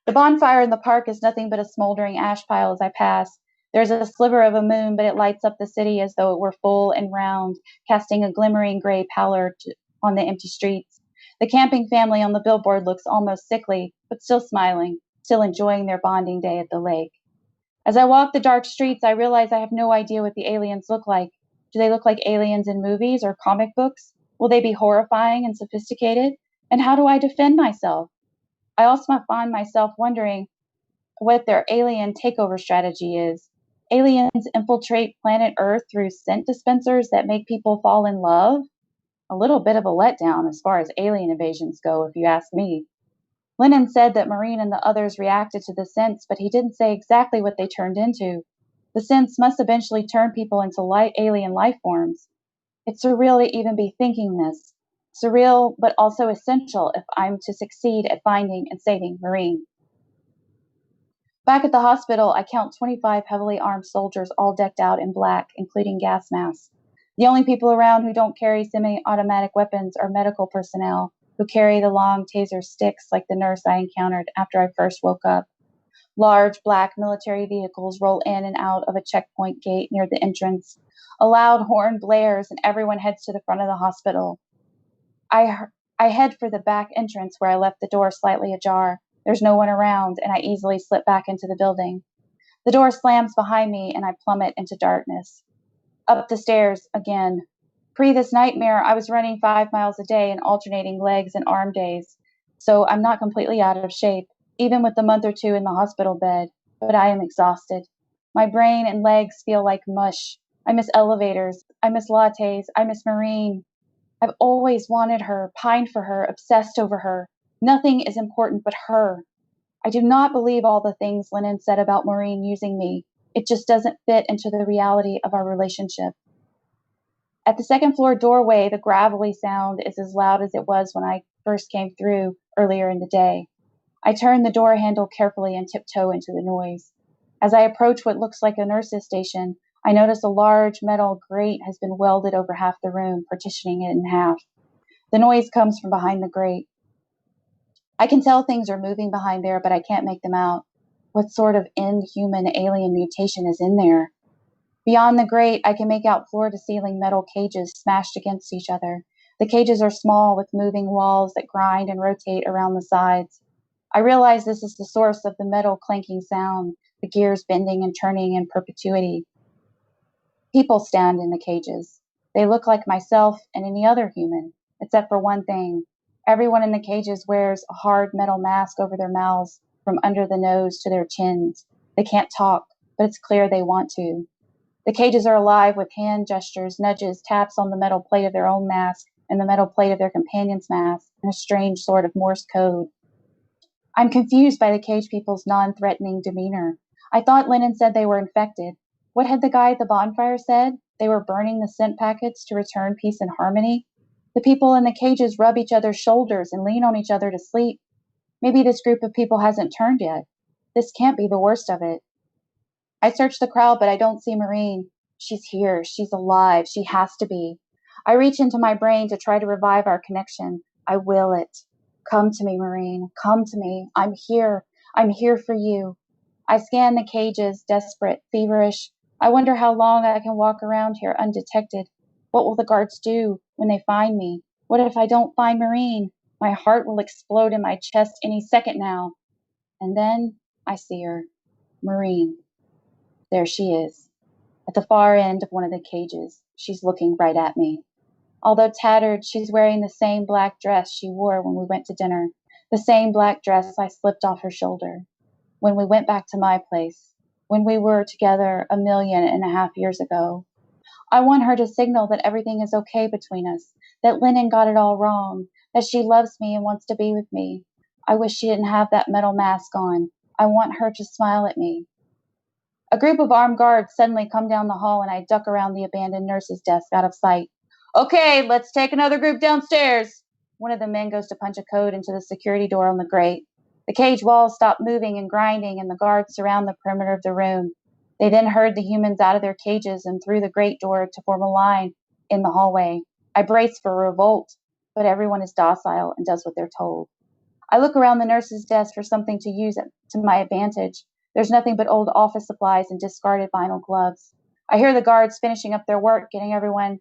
The bonfire in the park is nothing but a smoldering ash pile as I pass. There's a sliver of a moon, but it lights up the city as though it were full and round, casting a glimmering gray pallor on the empty streets. The camping family on the billboard looks almost sickly, but still smiling, still enjoying their bonding day at the lake. As I walk the dark streets, I realize I have no idea what the aliens look like. Do they look like aliens in movies or comic books? Will they be horrifying and sophisticated? And how do I defend myself? I also find myself wondering what their alien takeover strategy is. Aliens infiltrate planet Earth through scent dispensers that make people fall in love? A little bit of a letdown as far as alien invasions go, if you ask me. Lennon said that Maureen and the others reacted to the scents, but he didn't say exactly what they turned into. The scents must eventually turn people into alien life forms. It's surreal to even be thinking this. Surreal, but also essential if I'm to succeed at finding and saving Maureen. Back at the hospital, I count 25 heavily armed soldiers all decked out in black, including gas masks. The only people around who don't carry semi-automatic weapons are medical personnel who carry the long taser sticks like the nurse I encountered after I first woke up. Large black military vehicles roll in and out of a checkpoint gate near the entrance. A loud horn blares and everyone heads to the front of the hospital. I head for the back entrance where I left the door slightly ajar. There's no one around, and I easily slip back into the building. The door slams behind me, and I plummet into darkness. Up the stairs again. Pre this nightmare, I was running 5 miles a day and alternating legs and arm days, so I'm not completely out of shape, even with the month or two in the hospital bed, but I am exhausted. My brain and legs feel like mush. I miss elevators. I miss lattes. I miss Maureen. I've always wanted her, pined for her, obsessed over her. Nothing is important but her. I do not believe all the things Lennon said about Maureen using me. It just doesn't fit into the reality of our relationship. At the second floor doorway, the gravelly sound is as loud as it was when I first came through earlier in the day. I turn the door handle carefully and tiptoe into the noise. As I approach what looks like a nurse's station, I notice a large metal grate has been welded over half the room, partitioning it in half. The noise comes from behind the grate. I can tell things are moving behind there, but I can't make them out. What sort of inhuman alien mutation is in there? Beyond the grate, I can make out floor-to-ceiling metal cages smashed against each other. The cages are small with moving walls that grind and rotate around the sides. I realize this is the source of the metal clanking sound, the gears bending and turning in perpetuity. People stand in the cages. They look like myself and any other human, except for one thing. Everyone in the cages wears a hard metal mask over their mouths from under the nose to their chins. They can't talk, but it's clear they want to. The cages are alive with hand gestures, nudges, taps on the metal plate of their own mask and the metal plate of their companion's mask, and a strange sort of Morse code. I'm confused by the cage people's non-threatening demeanor. I thought Lennon said they were infected. What had the guy at the bonfire said? They were burning the scent packets to return peace and harmony? The people in the cages rub each other's shoulders and lean on each other to sleep. Maybe this group of people hasn't turned yet. This can't be the worst of it. I search the crowd, but I don't see Maureen. She's here. She's alive. She has to be. I reach into my brain to try to revive our connection. I will it. Come to me, Maureen. Come to me. I'm here. I'm here for you. I scan the cages, desperate, feverish. I wonder how long I can walk around here undetected. What will the guards do when they find me? What if I don't find Maureen? My heart will explode in my chest any second now. And then I see her. Maureen. There she is, at the far end of one of the cages. She's looking right at me. Although tattered, she's wearing the same black dress she wore when we went to dinner, the same black dress I slipped off her shoulder when we went back to my place, when we were together 1.5 million years ago. I want her to signal that everything is okay between us, that Lennon got it all wrong, that she loves me and wants to be with me. I wish she didn't have that metal mask on. I want her to smile at me. A group of armed guards suddenly come down the hall and I duck around the abandoned nurse's desk out of sight. Okay, let's take another group downstairs. One of the men goes to punch a code into the security door on the grate. The cage walls stop moving and grinding and the guards surround the perimeter of the room. They then herd the humans out of their cages and through the grate door to form a line in the hallway. I brace for revolt, but everyone is docile and does what they're told. I look around the nurse's desk for something to use to my advantage. There's nothing but old office supplies and discarded vinyl gloves. I hear the guards finishing up their work, getting everyone.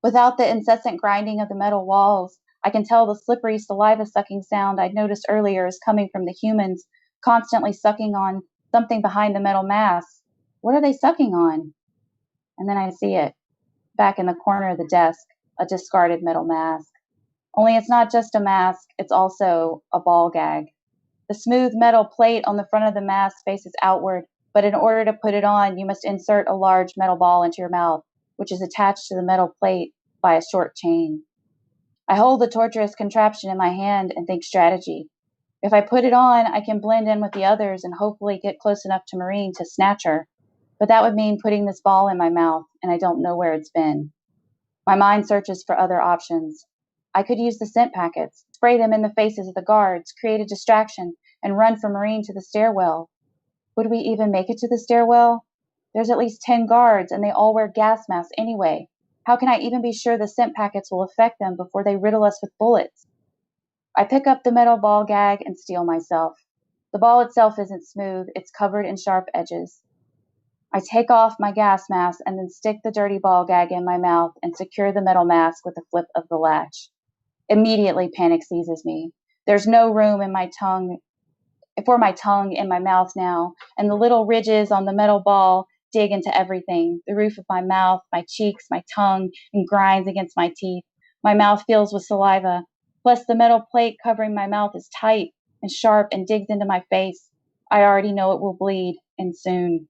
Without the incessant grinding of the metal walls, I can tell the slippery saliva-sucking sound I'd noticed earlier is coming from the humans, constantly sucking on something behind the metal mask. What are they sucking on? And then I see it, back in the corner of the desk, a discarded metal mask. Only it's not just a mask, it's also a ball gag. The smooth metal plate on the front of the mask faces outward, but in order to put it on, you must insert a large metal ball into your mouth, which is attached to the metal plate by a short chain. I hold the torturous contraption in my hand and think strategy. If I put it on, I can blend in with the others and hopefully get close enough to Maureen to snatch her. But that would mean putting this ball in my mouth, and I don't know where it's been. My mind searches for other options. I could use the scent packets, spray them in the faces of the guards, create a distraction, and run for Maureen to the stairwell. Would we even make it to the stairwell? There's at least 10 guards, and they all wear gas masks anyway. How can I even be sure the scent packets will affect them before they riddle us with bullets? I pick up the metal ball gag and steel myself. The ball itself isn't smooth, it's covered in sharp edges. I take off my gas mask and then stick the dirty ball gag in my mouth and secure the metal mask with a flip of the latch. Immediately panic seizes me. There's no room for my tongue in my mouth now, and the little ridges on the metal ball dig into everything, the roof of my mouth, my cheeks, my tongue, and grinds against my teeth. My mouth fills with saliva. Plus, the metal plate covering my mouth is tight and sharp and digs into my face. I already know it will bleed, and soon.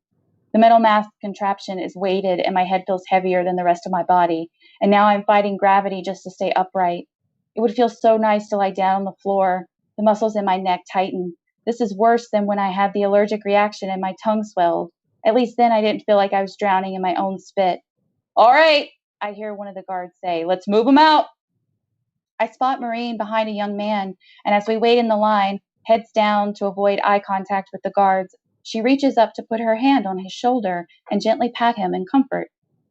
The metal mask contraption is weighted, and my head feels heavier than the rest of my body, and now I'm fighting gravity just to stay upright. It would feel so nice to lie down on the floor. The muscles in my neck tighten. This is worse than when I had the allergic reaction and my tongue swelled. At least then I didn't feel like I was drowning in my own spit. All right, I hear one of the guards say, let's move them out. I spot Maureen behind a young man, and as we wait in the line, heads down to avoid eye contact with the guards, she reaches up to put her hand on his shoulder and gently pat him in comfort.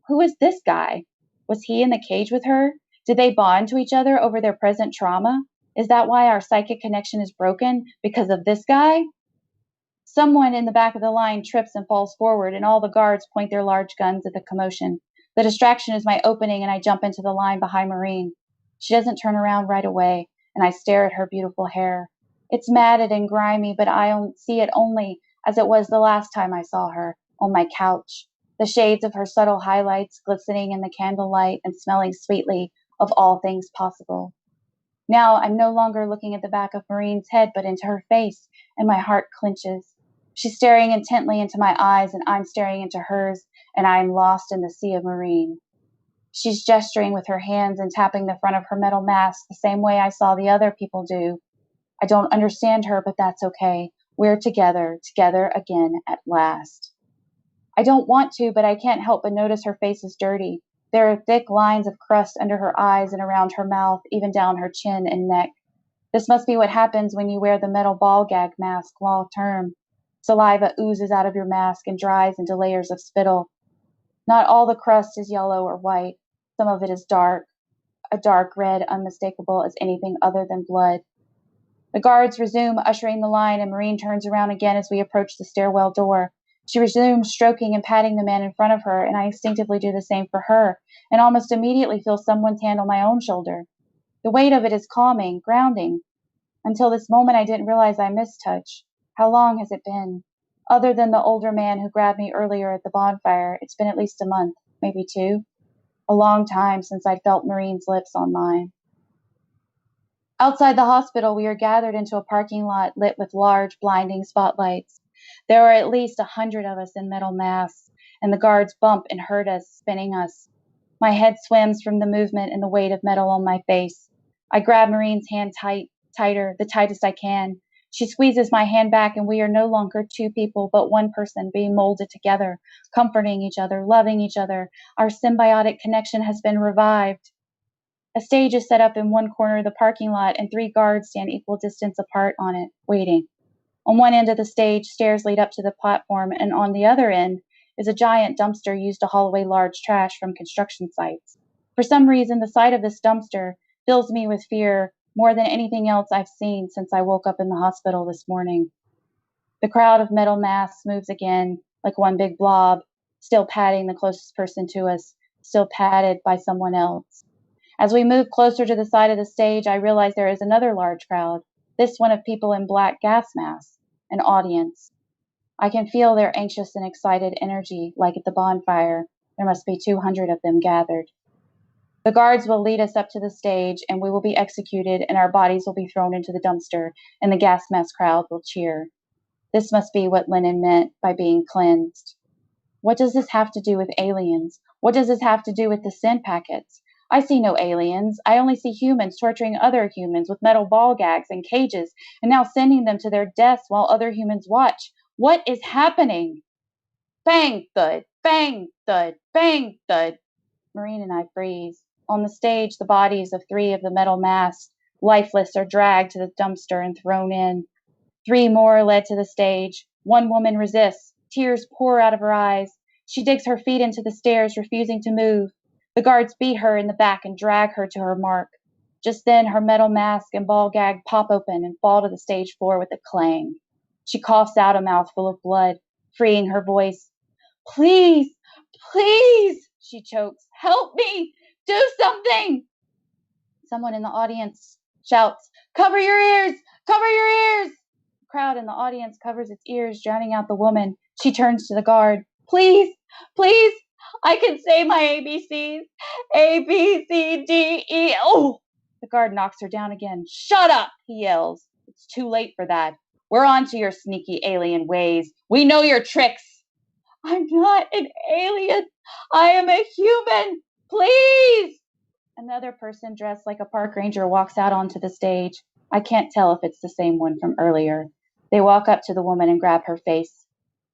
Who is this guy? Was he in the cage with her? Did they bond to each other over their present trauma? Is that why our psychic connection is broken? Because of this guy? Someone in the back of the line trips and falls forward, and all the guards point their large guns at the commotion. The distraction is my opening, and I jump into the line behind Maureen. She doesn't turn around right away, and I stare at her beautiful hair. It's matted and grimy, but I see it only as it was the last time I saw her, on my couch, the shades of her subtle highlights glistening in the candlelight and smelling sweetly of all things possible. Now I'm no longer looking at the back of Marine's head, but into her face, and my heart clenches. She's staring intently into my eyes, and I'm staring into hers, and I am lost in the sea of Marine. She's gesturing with her hands and tapping the front of her metal mask the same way I saw the other people do. I don't understand her, but that's okay. We're together again at last. I don't want to, but I can't help but notice her face is dirty. There are thick lines of crust under her eyes and around her mouth, even down her chin and neck. This must be what happens when you wear the metal ball gag mask long term. Saliva oozes out of your mask and dries into layers of spittle. Not all the crust is yellow or white. Some of it is dark, a dark red unmistakable as anything other than blood. The guards resume ushering the line, and Marine turns around again as we approach the stairwell door. She resumes stroking and patting the man in front of her, and I instinctively do the same for her, and almost immediately feel someone's hand on my own shoulder. The weight of it is calming, grounding. Until this moment, I didn't realize I missed touch. How long has it been? Other than the older man who grabbed me earlier at the bonfire, it's been at least a month, maybe 2. A long time since I'd felt Marine's lips on mine. Outside the hospital, we are gathered into a parking lot lit with large, blinding spotlights. There are at least 100 of us in metal masks, and the guards bump and hurt us, spinning us. My head swims from the movement and the weight of metal on my face. I grab Marine's hand tighter, the tightest I can. She squeezes my hand back, and we are no longer 2 people, but 1 person being molded together, comforting each other, loving each other. Our symbiotic connection has been revived. A stage is set up in one corner of the parking lot, and 3 guards stand equal distance apart on it, waiting. On one end of the stage, stairs lead up to the platform, and on the other end is a giant dumpster used to haul away large trash from construction sites. For some reason, the sight of this dumpster fills me with fear more than anything else I've seen since I woke up in the hospital this morning. The crowd of metal masks moves again, like one big blob, still patting the closest person to us, still patted by someone else. As we move closer to the side of the stage, I realize there is another large crowd, this one of people in black gas masks, an audience. I can feel their anxious and excited energy, like at the bonfire. There must be 200 of them gathered. The guards will lead us up to the stage, and we will be executed, and our bodies will be thrown into the dumpster, and the gas mask crowd will cheer. This must be what Lennon meant by being cleansed. What does this have to do with aliens? What does this have to do with the sin packets? I see no aliens. I only see humans torturing other humans with metal ball gags and cages, and now sending them to their deaths while other humans watch. What is happening? Bang, thud, bang, thud, bang, thud. Marine and I freeze. On the stage, the bodies of 3 of the metal masks, lifeless, are dragged to the dumpster and thrown in. 3 more are led to the stage. 1 woman resists. Tears pour out of her eyes. She digs her feet into the stairs, refusing to move. The guards beat her in the back and drag her to her mark. Just then, her metal mask and ball gag pop open and fall to the stage floor with a clang. She coughs out a mouthful of blood, freeing her voice. Please, please, she chokes. Help me! Do something! Someone in the audience shouts, cover your ears! Cover your ears! The crowd in the audience covers its ears, drowning out the woman. She turns to the guard. Please, please, I can say my ABCs. A, B, C, D, E. Oh! The guard knocks her down again. Shut up, he yells. It's too late for that. We're on to your sneaky alien ways. We know your tricks. I'm not an alien. I am a human. Please! Another person dressed like a park ranger walks out onto the stage. I can't tell if it's the same one from earlier. They walk up to the woman and grab her face.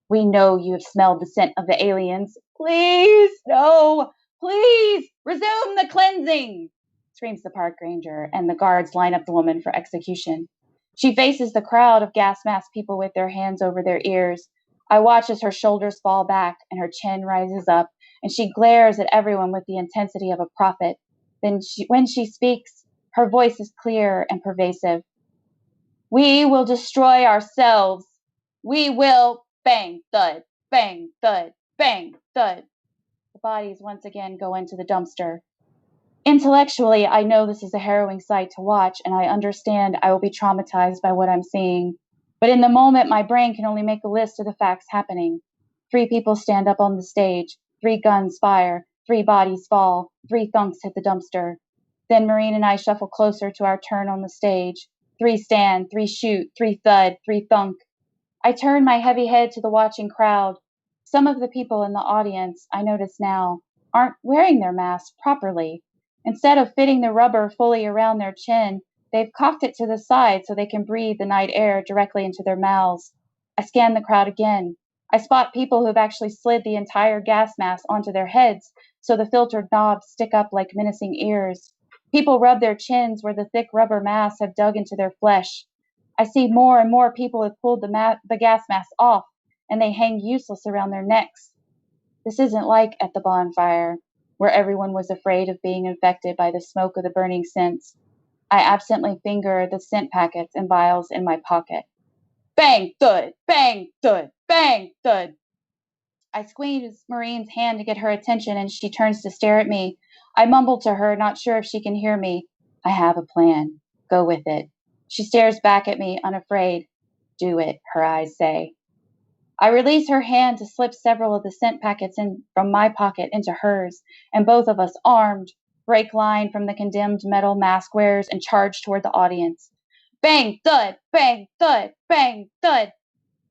We know you have smelled the scent of the aliens. Please, no, please, resume the cleansing, screams the park ranger, and the guards line up the woman for execution. She faces the crowd of gas mask people with their hands over their ears. I watch as her shoulders fall back and her chin rises up, and she glares at everyone with the intensity of a prophet. Then when she speaks, her voice is clear and pervasive. We will destroy ourselves. We will bang, thud, bang, thud, bang, thud. The bodies once again go into the dumpster. Intellectually, I know this is a harrowing sight to watch, and I understand I will be traumatized by what I'm seeing. But in the moment, my brain can only make a list of the facts happening. 3 people stand up on the stage, 3 guns fire, 3 bodies fall, 3 thunks hit the dumpster. Then Maureen and I shuffle closer to our turn on the stage. 3 stand, 3 shoot, 3 thud, 3 thunk. I turn my heavy head to the watching crowd. Some of the people in the audience, I notice now, aren't wearing their masks properly. Instead of fitting the rubber fully around their chin, they've cocked it to the side so they can breathe the night air directly into their mouths. I scan the crowd again. I spot people who've actually slid the entire gas mask onto their heads so the filtered knobs stick up like menacing ears. People rub their chins where the thick rubber masks have dug into their flesh. I see more and more people have pulled the gas masks off, and they hang useless around their necks. This isn't like at the bonfire, where everyone was afraid of being infected by the smoke of the burning scents. I absently finger the scent packets and vials in my pocket. Bang, thud, bang, thud, bang, thud. I squeeze Maureen's hand to get her attention, and she turns to stare at me. I mumble to her, not sure if she can hear me. I have a plan. Go with it. She stares back at me, unafraid. Do it, her eyes say. I release her hand to slip several of the scent packets from my pocket into hers, and both of us, armed, break line from the condemned metal mask wearers and charge toward the audience. Bang, thud, bang, thud, bang, thud.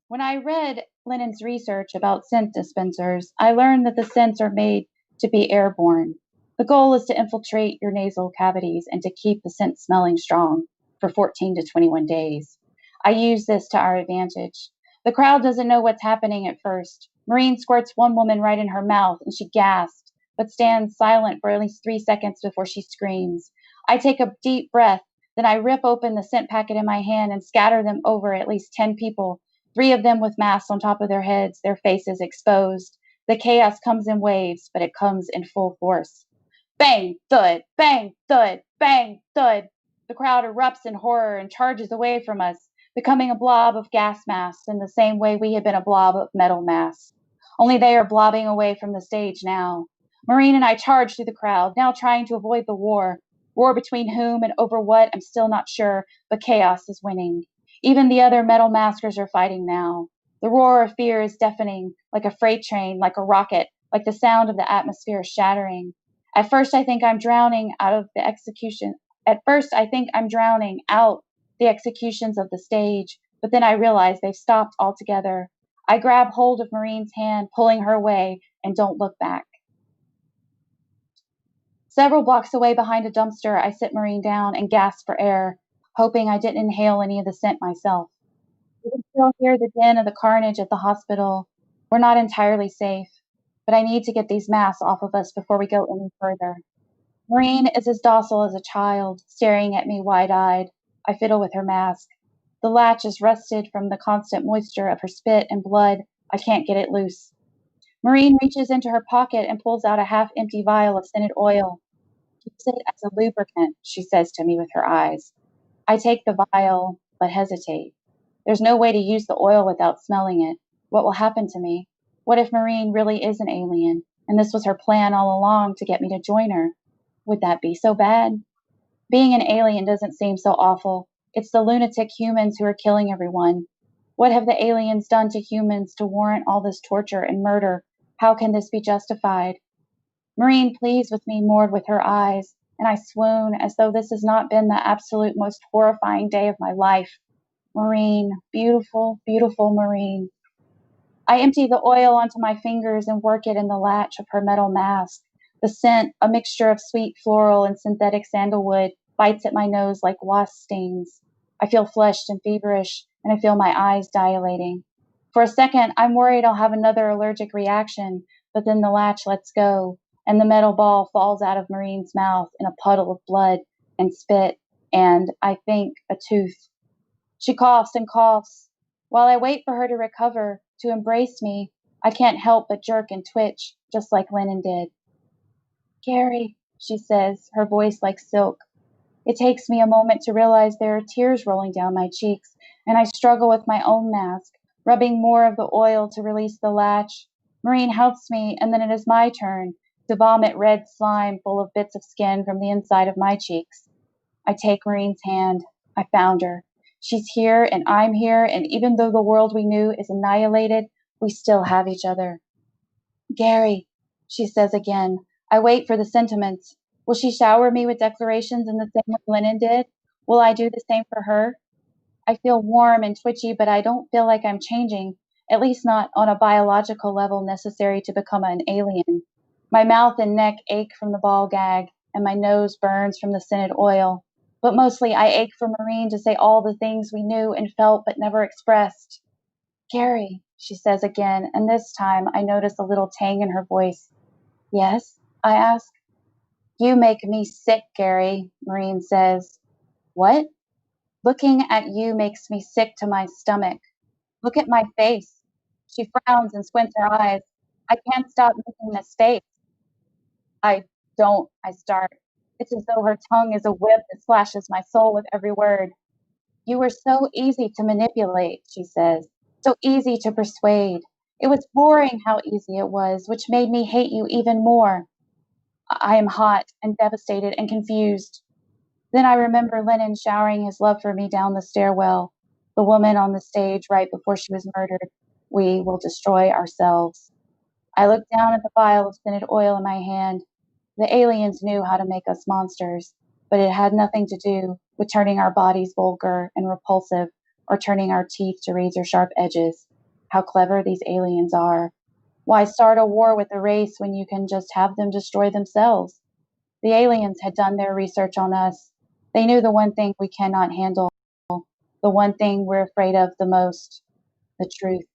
When I read Lennon's research about scent dispensers, I learned that the scents are made to be airborne. The goal is to infiltrate your nasal cavities and to keep the scent smelling strong for 14 to 21 days. I use this to our advantage. The crowd doesn't know what's happening at first. Maureen squirts one woman right in her mouth, and she gasps, but stands silent for at least 3 seconds before she screams. I take a deep breath, then I rip open the scent packet in my hand and scatter them over at least 10 people, 3 of them with masks on top of their heads, their faces exposed. The chaos comes in waves, but it comes in full force. Bang, thud, bang, thud, bang, thud. The crowd erupts in horror and charges away from us, becoming a blob of gas masks in the same way we had been a blob of metal masks. Only they are blobbing away from the stage now. Maureen and I charge through the crowd, now trying to avoid the war. War between whom and over what, I'm still not sure, but chaos is winning. Even the other metal maskers are fighting now. The roar of fear is deafening, like a freight train, like a rocket, like the sound of the atmosphere shattering. At first, I think I'm drowning out the executions of the stage, but then I realize they've stopped altogether. I grab hold of Maureen's hand, pulling her away, and don't look back. Several blocks away behind a dumpster, I sit Maureen down and gasp for air, hoping I didn't inhale any of the scent myself. You can still hear the din of the carnage at the hospital. We're not entirely safe, but I need to get these masks off of us before we go any further. Maureen is as docile as a child, staring at me wide-eyed. I fiddle with her mask. The latch is rusted from the constant moisture of her spit and blood. I can't get it loose. Maureen reaches into her pocket and pulls out a half-empty vial of scented oil. Use it as a lubricant, she says to me with her eyes. I take the vial, but hesitate. There's no way to use the oil without smelling it. What will happen to me? What if Maureen really is an alien, and this was her plan all along to get me to join her? Would that be so bad? Being an alien doesn't seem so awful. It's the lunatic humans who are killing everyone. What have the aliens done to humans to warrant all this torture and murder? How can this be justified? Maureen pleads with me more with her eyes, and I swoon as though this has not been the absolute most horrifying day of my life. Maureen, beautiful, beautiful Maureen. I empty the oil onto my fingers and work it in the latch of her metal mask. The scent, a mixture of sweet floral and synthetic sandalwood, bites at my nose like wasp stings. I feel flushed and feverish, and I feel my eyes dilating. For a second, I'm worried I'll have another allergic reaction, but then the latch lets go, and the metal ball falls out of Maureen's mouth in a puddle of blood and spit, and, I think, a tooth. She coughs and coughs. While I wait for her to recover, to embrace me, I can't help but jerk and twitch, just like Lennon did. Gary, she says, her voice like silk. It takes me a moment to realize there are tears rolling down my cheeks, and I struggle with my own mask, rubbing more of the oil to release the latch. Maureen helps me, and then it is my turn, to vomit red slime full of bits of skin from the inside of my cheeks. I take Marine's hand. I found her. She's here and I'm here, and even though the world we knew is annihilated, we still have each other. Gary, she says again. I wait for the sentiments. Will she shower me with declarations in the same way Lennon did? Will I do the same for her? I feel warm and twitchy, but I don't feel like I'm changing, at least not on a biological level necessary to become an alien. My mouth and neck ache from the ball gag, and my nose burns from the scented oil. But mostly I ache for Marine to say all the things we knew and felt but never expressed. Gary, she says again, and this time I notice a little tang in her voice. Yes, I ask. You make me sick, Gary, Marine says. What? Looking at you makes me sick to my stomach. Look at my face. She frowns and squints her eyes. I can't stop making this face. I don't, I start. It's as though her tongue is a whip that slashes my soul with every word. You were so easy to manipulate, she says. So easy to persuade. It was boring how easy it was, which made me hate you even more. I am hot and devastated and confused. Then I remember Lennon showering his love for me down the stairwell, the woman on the stage right before she was murdered. We will destroy ourselves. I looked down at the vial of scented oil in my hand. The aliens knew how to make us monsters, but it had nothing to do with turning our bodies vulgar and repulsive or turning our teeth to razor-sharp edges. How clever these aliens are. Why start a war with a race when you can just have them destroy themselves? The aliens had done their research on us. They knew the one thing we cannot handle, the one thing we're afraid of the most, the truth.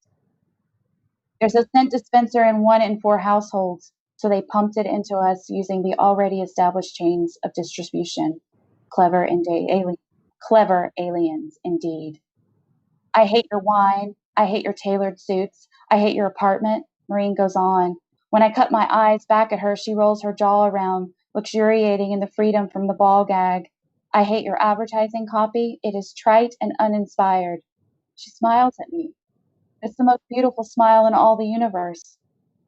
There's a scent dispenser in 1 in 4 households, so they pumped it into us using the already established chains of distribution. Clever aliens, indeed. I hate your wine. I hate your tailored suits. I hate your apartment. Marine goes on. When I cut my eyes back at her, she rolls her jaw around, luxuriating in the freedom from the ball gag. I hate your advertising copy. It is trite and uninspired. She smiles at me. It's the most beautiful smile in all the universe.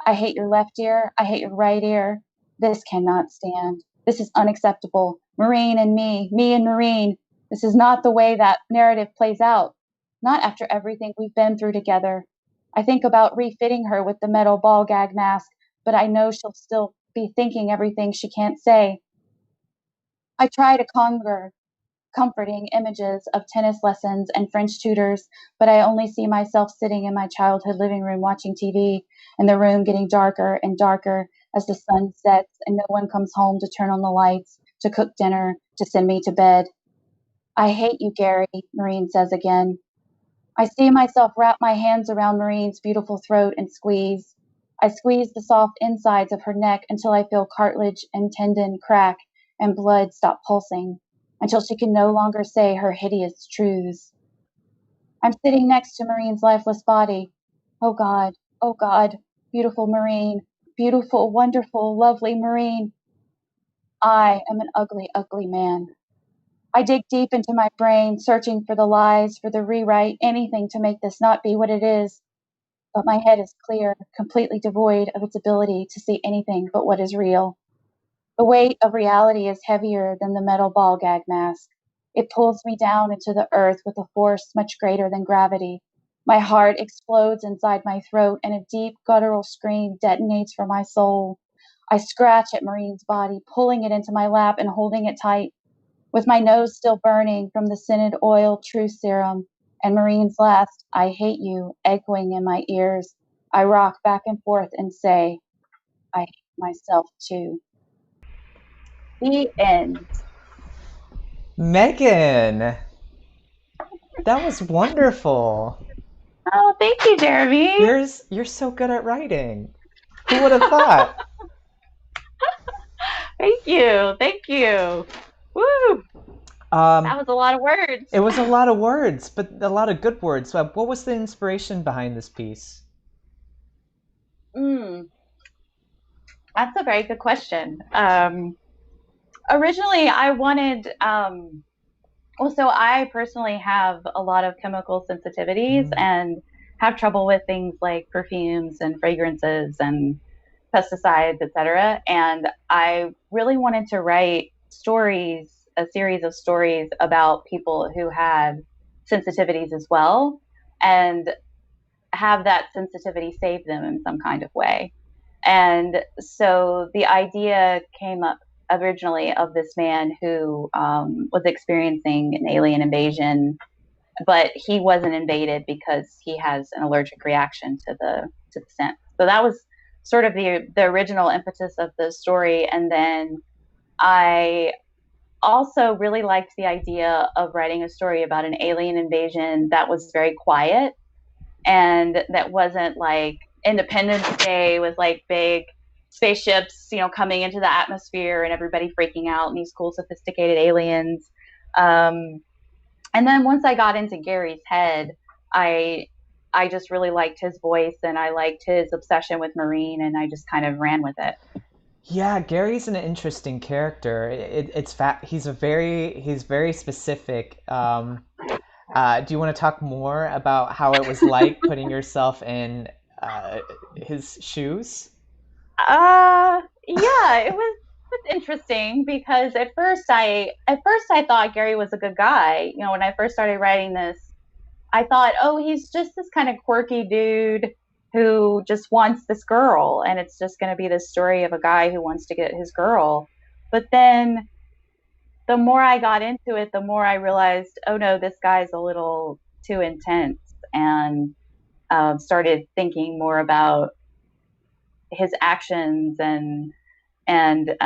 I hate your left ear. I hate your right ear. This cannot stand. This is unacceptable. Marine and me and Marine. This is not the way that narrative plays out. Not after everything we've been through together. I think about refitting her with the metal ball gag mask, but I know she'll still be thinking everything she can't say. I try to conjure comforting images of tennis lessons and French tutors, but I only see myself sitting in my childhood living room watching TV, and the room getting darker and darker as the sun sets and no one comes home to turn on the lights, to cook dinner, to send me to bed. I hate you, Gary, Marine says again. I see myself wrap my hands around Marine's beautiful throat and squeeze. I squeeze the soft insides of her neck until I feel cartilage and tendon crack and blood stop pulsing, until she can no longer say her hideous truths. I'm sitting next to Marine's lifeless body. Oh God, beautiful Marine, beautiful, wonderful, lovely Marine. I am an ugly, ugly man. I dig deep into my brain, searching for the lies, for the rewrite, anything to make this not be what it is. But my head is clear, completely devoid of its ability to see anything but what is real. The weight of reality is heavier than the metal ball gag mask. It pulls me down into the earth with a force much greater than gravity. My heart explodes inside my throat, and a deep, guttural scream detonates from my soul. I scratch at Marine's body, pulling it into my lap and holding it tight. With my nose still burning from the scented oil truth serum, and Marine's last, I hate you, echoing in my ears, I rock back and forth and say, I hate myself too. The end. Megan, that was wonderful. Oh, thank you, Jeremy. You're so good at writing. Who would have thought? Thank you. Woo! That was a lot of words. It was a lot of words, but a lot of good words. What was the inspiration behind this piece? That's a very good question. Originally, I wanted, so I personally have a lot of chemical sensitivities and have trouble with things like perfumes and fragrances and pesticides, etc. And I really wanted to write stories, a series of stories about people who had sensitivities as well, and have that sensitivity save them in some kind of way. And so the idea came up originally of this man who was experiencing an alien invasion, but he wasn't invaded because he has an allergic reaction to the scent. So that was sort of the original impetus of the story. And then I also really liked the idea of writing a story about an alien invasion that was very quiet and that wasn't like Independence Day with like big spaceships, coming into the atmosphere and everybody freaking out and these cool sophisticated aliens. And then once I got into Gary's head, I just really liked his voice and I liked his obsession with Marine, and I just kind of ran with it. Yeah, Gary's an interesting character. He's very specific. Do you want to talk more about how it was like putting yourself in his shoes? Yeah, it was interesting because at first I thought Gary was a good guy. When I first started writing this, I thought, oh, he's just this kind of quirky dude who just wants this girl, and it's just going to be this story of a guy who wants to get his girl. But then the more I got into it, the more I realized, oh no, this guy's a little too intense, and started thinking more about his actions, and then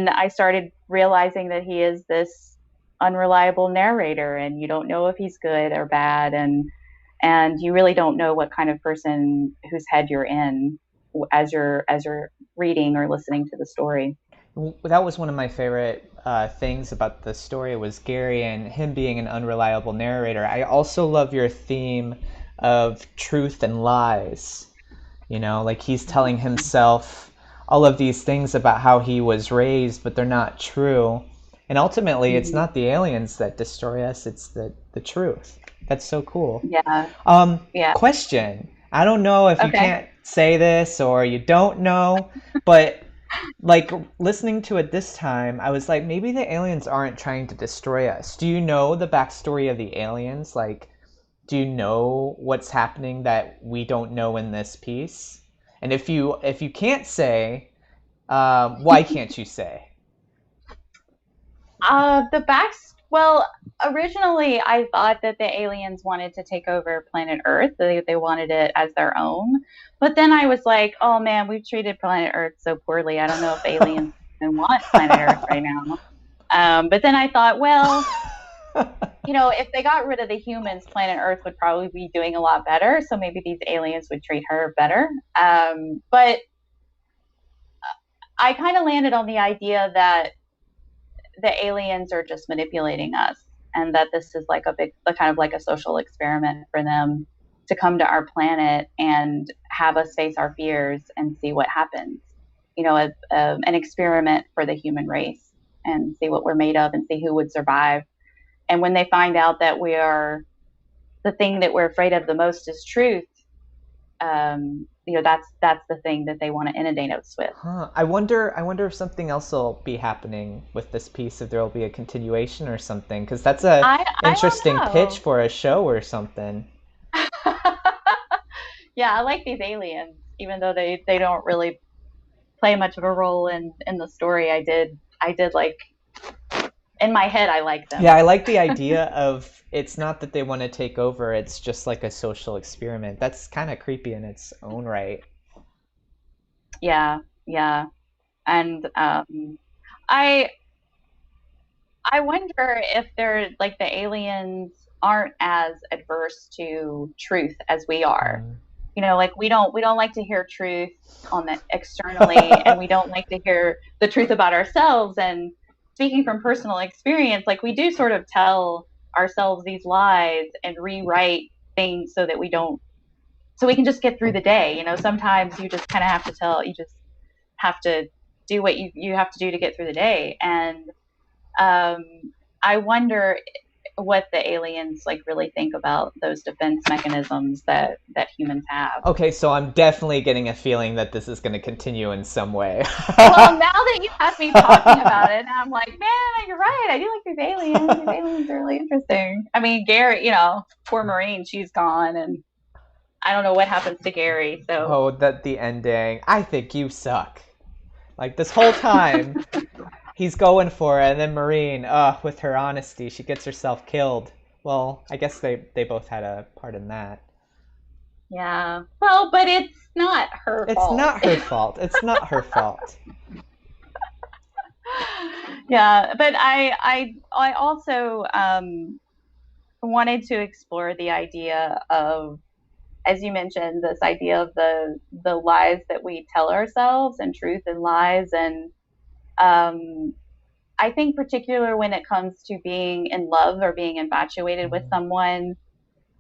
I started realizing that he is this unreliable narrator, and you don't know if he's good or bad, and you really don't know what kind of person whose head you're in as you're reading or listening to the story. That was one of my favorite things about the story, was Gary and him being an unreliable narrator. I also love your theme of truth and lies. Like he's telling himself all of these things about how he was raised, but they're not true. And ultimately, it's not the aliens that destroy us, it's the truth. That's so cool. Yeah. Yeah. Question. I don't know if you can't say this or you don't know, but like listening to it this time, I was like, maybe the aliens aren't trying to destroy us. Do you know the backstory of the aliens? Like, do you know what's happening that we don't know in this piece? And if you can't say, why can't you say? Well, originally I thought that the aliens wanted to take over planet Earth. They wanted it as their own. But then I was like, oh man, we've treated planet Earth so poorly. I don't know if aliens even want planet Earth right now. But then I thought, well, if they got rid of the humans, planet Earth would probably be doing a lot better. So maybe these aliens would treat her better. But I kind of landed on the idea that the aliens are just manipulating us, and that this is like kind of like a social experiment for them to come to our planet and have us face our fears and see what happens. An experiment for the human race, and see what we're made of and see who would survive. And when they find out that we are the thing that we're afraid of the most is truth, that's the thing that they want to inundate us with. I wonder if something else will be happening with this piece, if there will be a continuation or something, because that's a interesting pitch for a show or something. Yeah, I like these aliens, even though they don't really play much of a role in the story. I did like, in my head, I like them. Yeah, I like the idea of, it's not that they want to take over, it's just like a social experiment. That's kind of creepy in its own right. Yeah. And I wonder if they're like, the aliens aren't as adverse to truth as we are. Like we don't like to hear truth on the externally, and we don't like to hear the truth about ourselves. And speaking from personal experience, like we do sort of tell ourselves these lies and rewrite things so that we can just get through the day. Sometimes you just kind of have to do what you have to do to get through the day. And I wonder what the aliens like really think about those defense mechanisms that humans have. Okay, so I'm definitely getting a feeling that this is going to continue in some way. Well, now that you have me talking about it, I'm like, man, you're right. I do like these aliens. These aliens are really interesting. I mean, Gary, poor Marine, she's gone, and I don't know what happens to Gary. So Oh, the ending. I think you suck. Like this whole time, he's going for it, and then Marine, with her honesty, she gets herself killed. Well, I guess they both had a part in that. Yeah. Well, but it's not her fault. It's not her fault. It's not her fault. Yeah, but I also wanted to explore the idea of, as you mentioned, this idea of the lies that we tell ourselves, and truth and lies, and I think particularly when it comes to being in love or being infatuated with someone,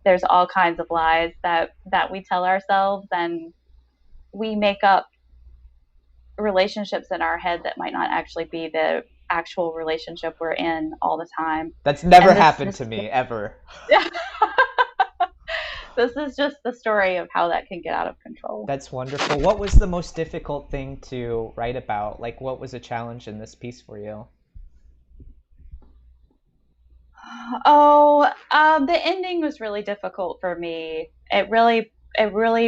there's all kinds of lies that we tell ourselves, and we make up relationships in our head that might not actually be the actual relationship we're in all the time. That's never happened to me, ever. This is just the story of how that can get out of control. That's wonderful. What was the most difficult thing to write about? Like, what was a challenge in this piece for you? Oh, the ending was really difficult for me. It really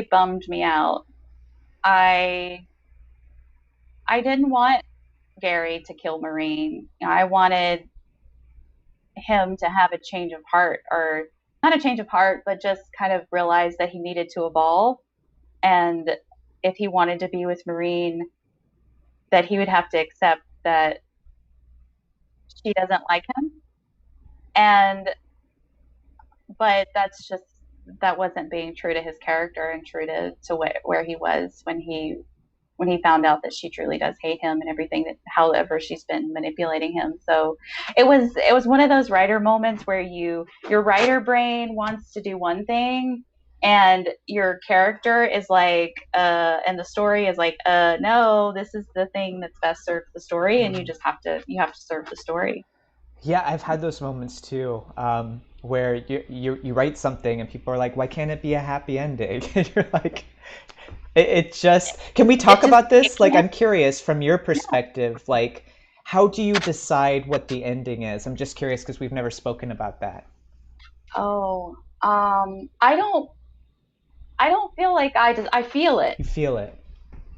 bummed me out. I didn't want Gary to kill Marine. I wanted him to have a change of heart, or not a change of heart, but just kind of realize that he needed to evolve. And if he wanted to be with Marine, that he would have to accept that she doesn't like him. But that wasn't being true to his character and true to where he was when he found out that she truly does hate him and everything, that however she's been manipulating him. So it was one of those writer moments where your writer brain wants to do one thing, and your character is like, and the story is like, no, this is the thing that's best serves the story, and you have to serve the story. Yeah, I've had those moments too, where you write something and people are like, why can't it be a happy ending? And you're like, it just, can we talk about this? Like, I'm curious from your perspective, like, how do you decide what the ending is? I'm just curious because we've never spoken about that. Oh, I don't feel like I feel it. You feel it.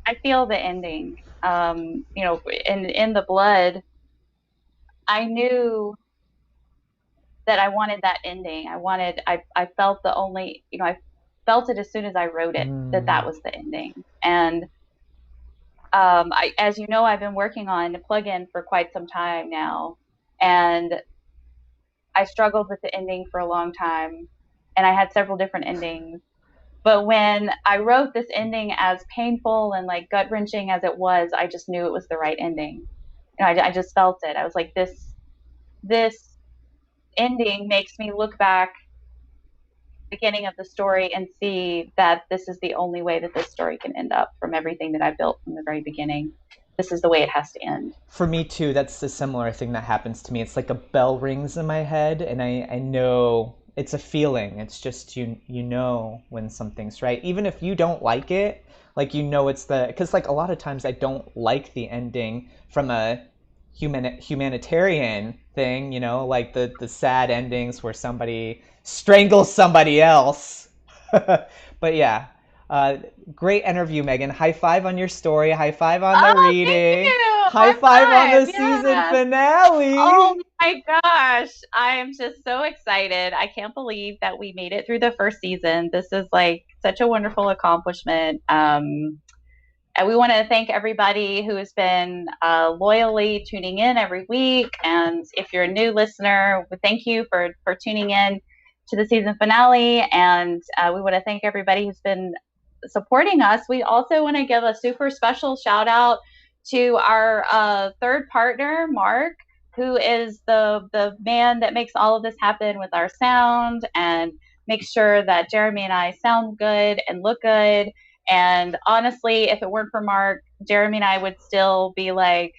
I feel the ending. In the blood, I knew that I wanted that ending. I felt I felt it as soon as I wrote it, that was the ending. And as you know, I've been working on the plugin for quite some time now, and I struggled with the ending for a long time, and I had several different endings. But when I wrote this ending, as painful and like gut wrenching as it was, I just knew it was the right ending. I just felt it. I was like, this ending makes me look back beginning of the story and see that this is the only way that this story can end up, from everything that I built from the very beginning. This is the way it has to end. For me too, that's a similar thing that happens to me. It's like a bell rings in my head, and I know it's a feeling. It's just you know when something's right, even if you don't like it. Like, it's because like a lot of times I don't like the ending from a humanitarian thing, like the sad endings where somebody strangles somebody else. But yeah, great interview, Megan. High five on your story. High five on the reading. Thank you. High five on the season finale. Oh my gosh, I am just so excited. I can't believe that we made it through the first season. This is like such a wonderful accomplishment. And we want to thank everybody who has been loyally tuning in every week. And if you're a new listener, thank you for tuning in to the season finale. And we want to thank everybody who's been supporting us. We also want to give a super special shout out to our third partner, Mark, who is the man that makes all of this happen with our sound and makes sure that Jeremy and I sound good and look good. And honestly, if it weren't for Mark, Jeremy and I would still be like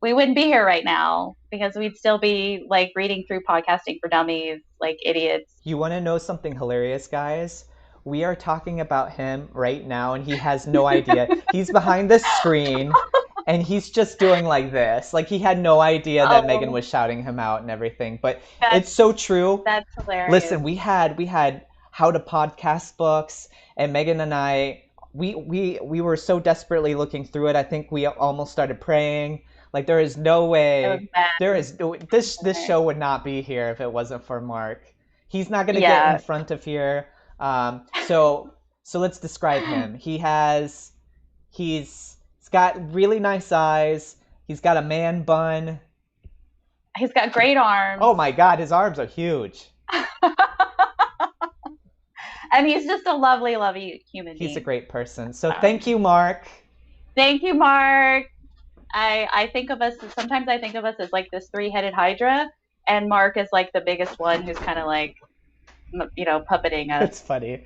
we wouldn't be here right now because we'd still be like reading through Podcasting for Dummies like idiots. You want to know something hilarious, guys? We are talking about him right now, and he has no idea. He's behind the screen, and he's just doing like this. Like, he had no idea that Megan was shouting him out and everything. But it's so true. That's hilarious. Listen, we had how to podcast books, and Megan and I, we were so desperately looking through it. I think we almost started praying. Like, there is no way, this show would not be here if it wasn't for Mark. He's not going to get in front of here. So let's describe him. He's got really nice eyes. He's got a man bun. He's got great arms. Oh my God, his arms are huge. And he's just a lovely, lovely human being. He's a great person. So thank you, Mark. Thank you, Mark. I think of us, sometimes I think of us as like this three-headed Hydra, and Mark is like the biggest one who's kind of like, you know, puppeting us. It's funny.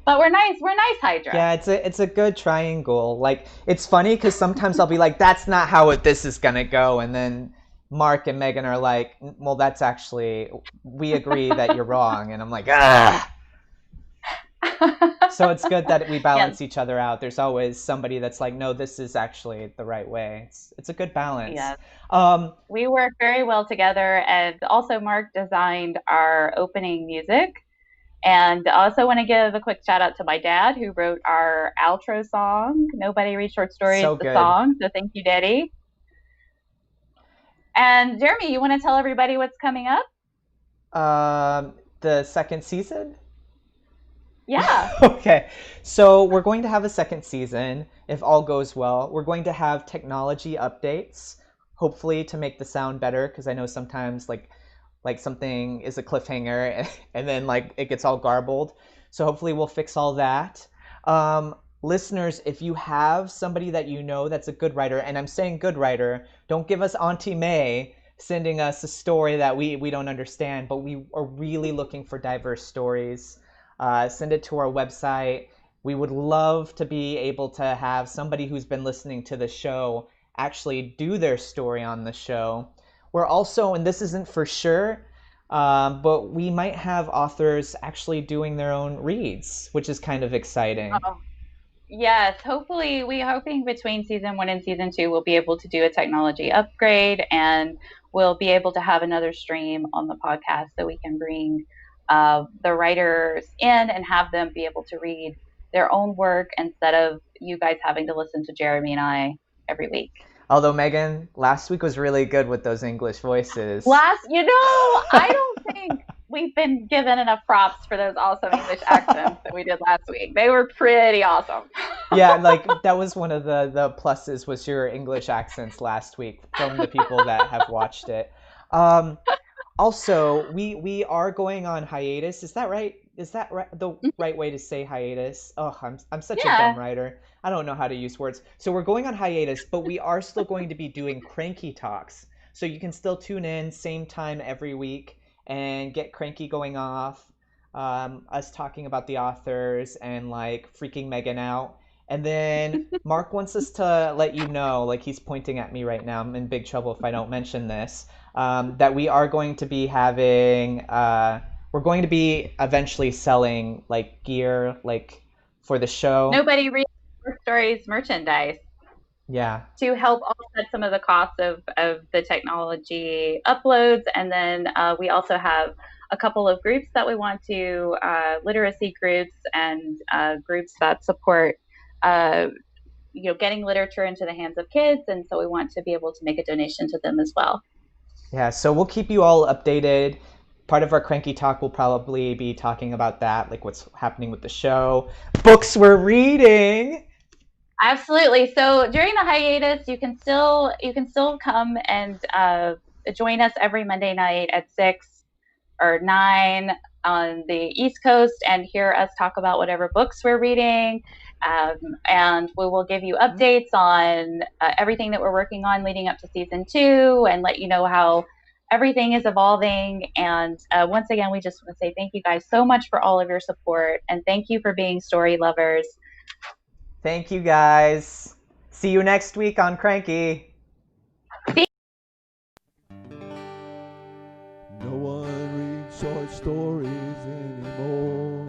But we're nice Hydra. Yeah, it's a good triangle. Like, it's funny because sometimes I'll be like, that's not how this is going to go. And then Mark and Megan are like, well, that's actually, we agree that you're wrong. And I'm like, ah. So it's good that we balance each other out. There's always somebody that's like, no, this is actually the right way. It's a good balance. Yeah. We work very well together. And also Mark designed our opening music. And I also want to give a quick shout out to my dad who wrote our outro song. Nobody Reads Short Stories, the song. So thank you, Daddy. And Jeremy, you want to tell everybody what's coming up? The second season? Yeah. Okay. So we're going to have a second season if all goes well. We're going to have technology updates, hopefully to make the sound better, because I know sometimes like something is a cliffhanger and then like it gets all garbled. So hopefully we'll fix all that. Listeners, if you have somebody that you know that's a good writer, and I'm saying good writer, don't give us Auntie May sending us a story that we don't understand, but we are really looking for diverse stories. Send it to our website. We would love to be able to have somebody who's been listening to the show actually do their story on the show. We're also, and this isn't for sure, but we might have authors actually doing their own reads, which is kind of exciting. Yes, hopefully, we're hoping between season 1 and season 2, we'll be able to do a technology upgrade, and we'll be able to have another stream on the podcast so we can bring the writers in and have them be able to read their own work instead of you guys having to listen to Jeremy and I every week. Although, Megan, last week was really good with those English voices. I don't think we've been given enough props for those awesome English accents that we did last week. They were pretty awesome. Yeah, like that was one of the pluses was your English accents last week from the people that have watched it. Also, we are going on hiatus. Is that right? Is that the right way to say hiatus? Oh, I'm such a dumb writer. I don't know how to use words. So we're going on hiatus, but we are still going to be doing Cranky Talks. So you can still tune in same time every week and get Cranky going off, us talking about the authors and like freaking Megan out. And then Mark wants us to let you know, like he's pointing at me right now, I'm in big trouble if I don't mention this, that we are going to be having, we're going to be eventually selling like gear, like for the show. Nobody Reads Short Stories merchandise. Yeah. To help offset some of the costs of the technology uploads. And then we also have a couple of groups that we want to, literacy groups and groups that support getting literature into the hands of kids. And so we want to be able to make a donation to them as well. Yeah, so we'll keep you all updated. Part of our Cranky Talk will probably be talking about that, like what's happening with the show, books we're reading. Absolutely. So during the hiatus, you can still come and join us every Monday night at 6 or 9 on the East Coast and hear us talk about whatever books we're reading. And we will give you updates on everything that we're working on leading up to season 2 and let you know how everything is evolving. And once again, we just want to say thank you guys so much for all of your support. And thank you for being story lovers. Thank you, guys. See you next week on Cranky. stories anymore.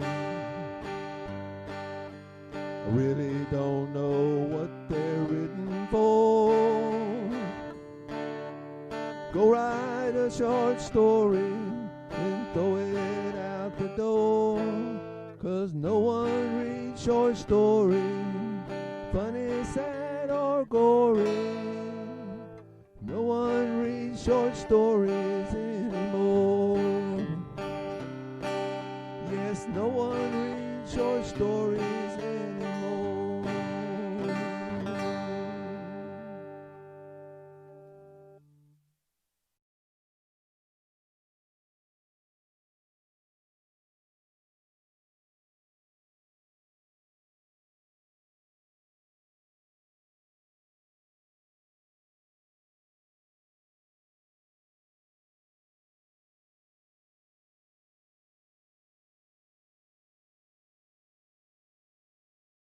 I really don't know what they're written for. Go write a short story and throw it out the door. 'Cause no one reads short stories, funny, sad, or gory. No one reads short stories anymore. Yes, no one reads short stories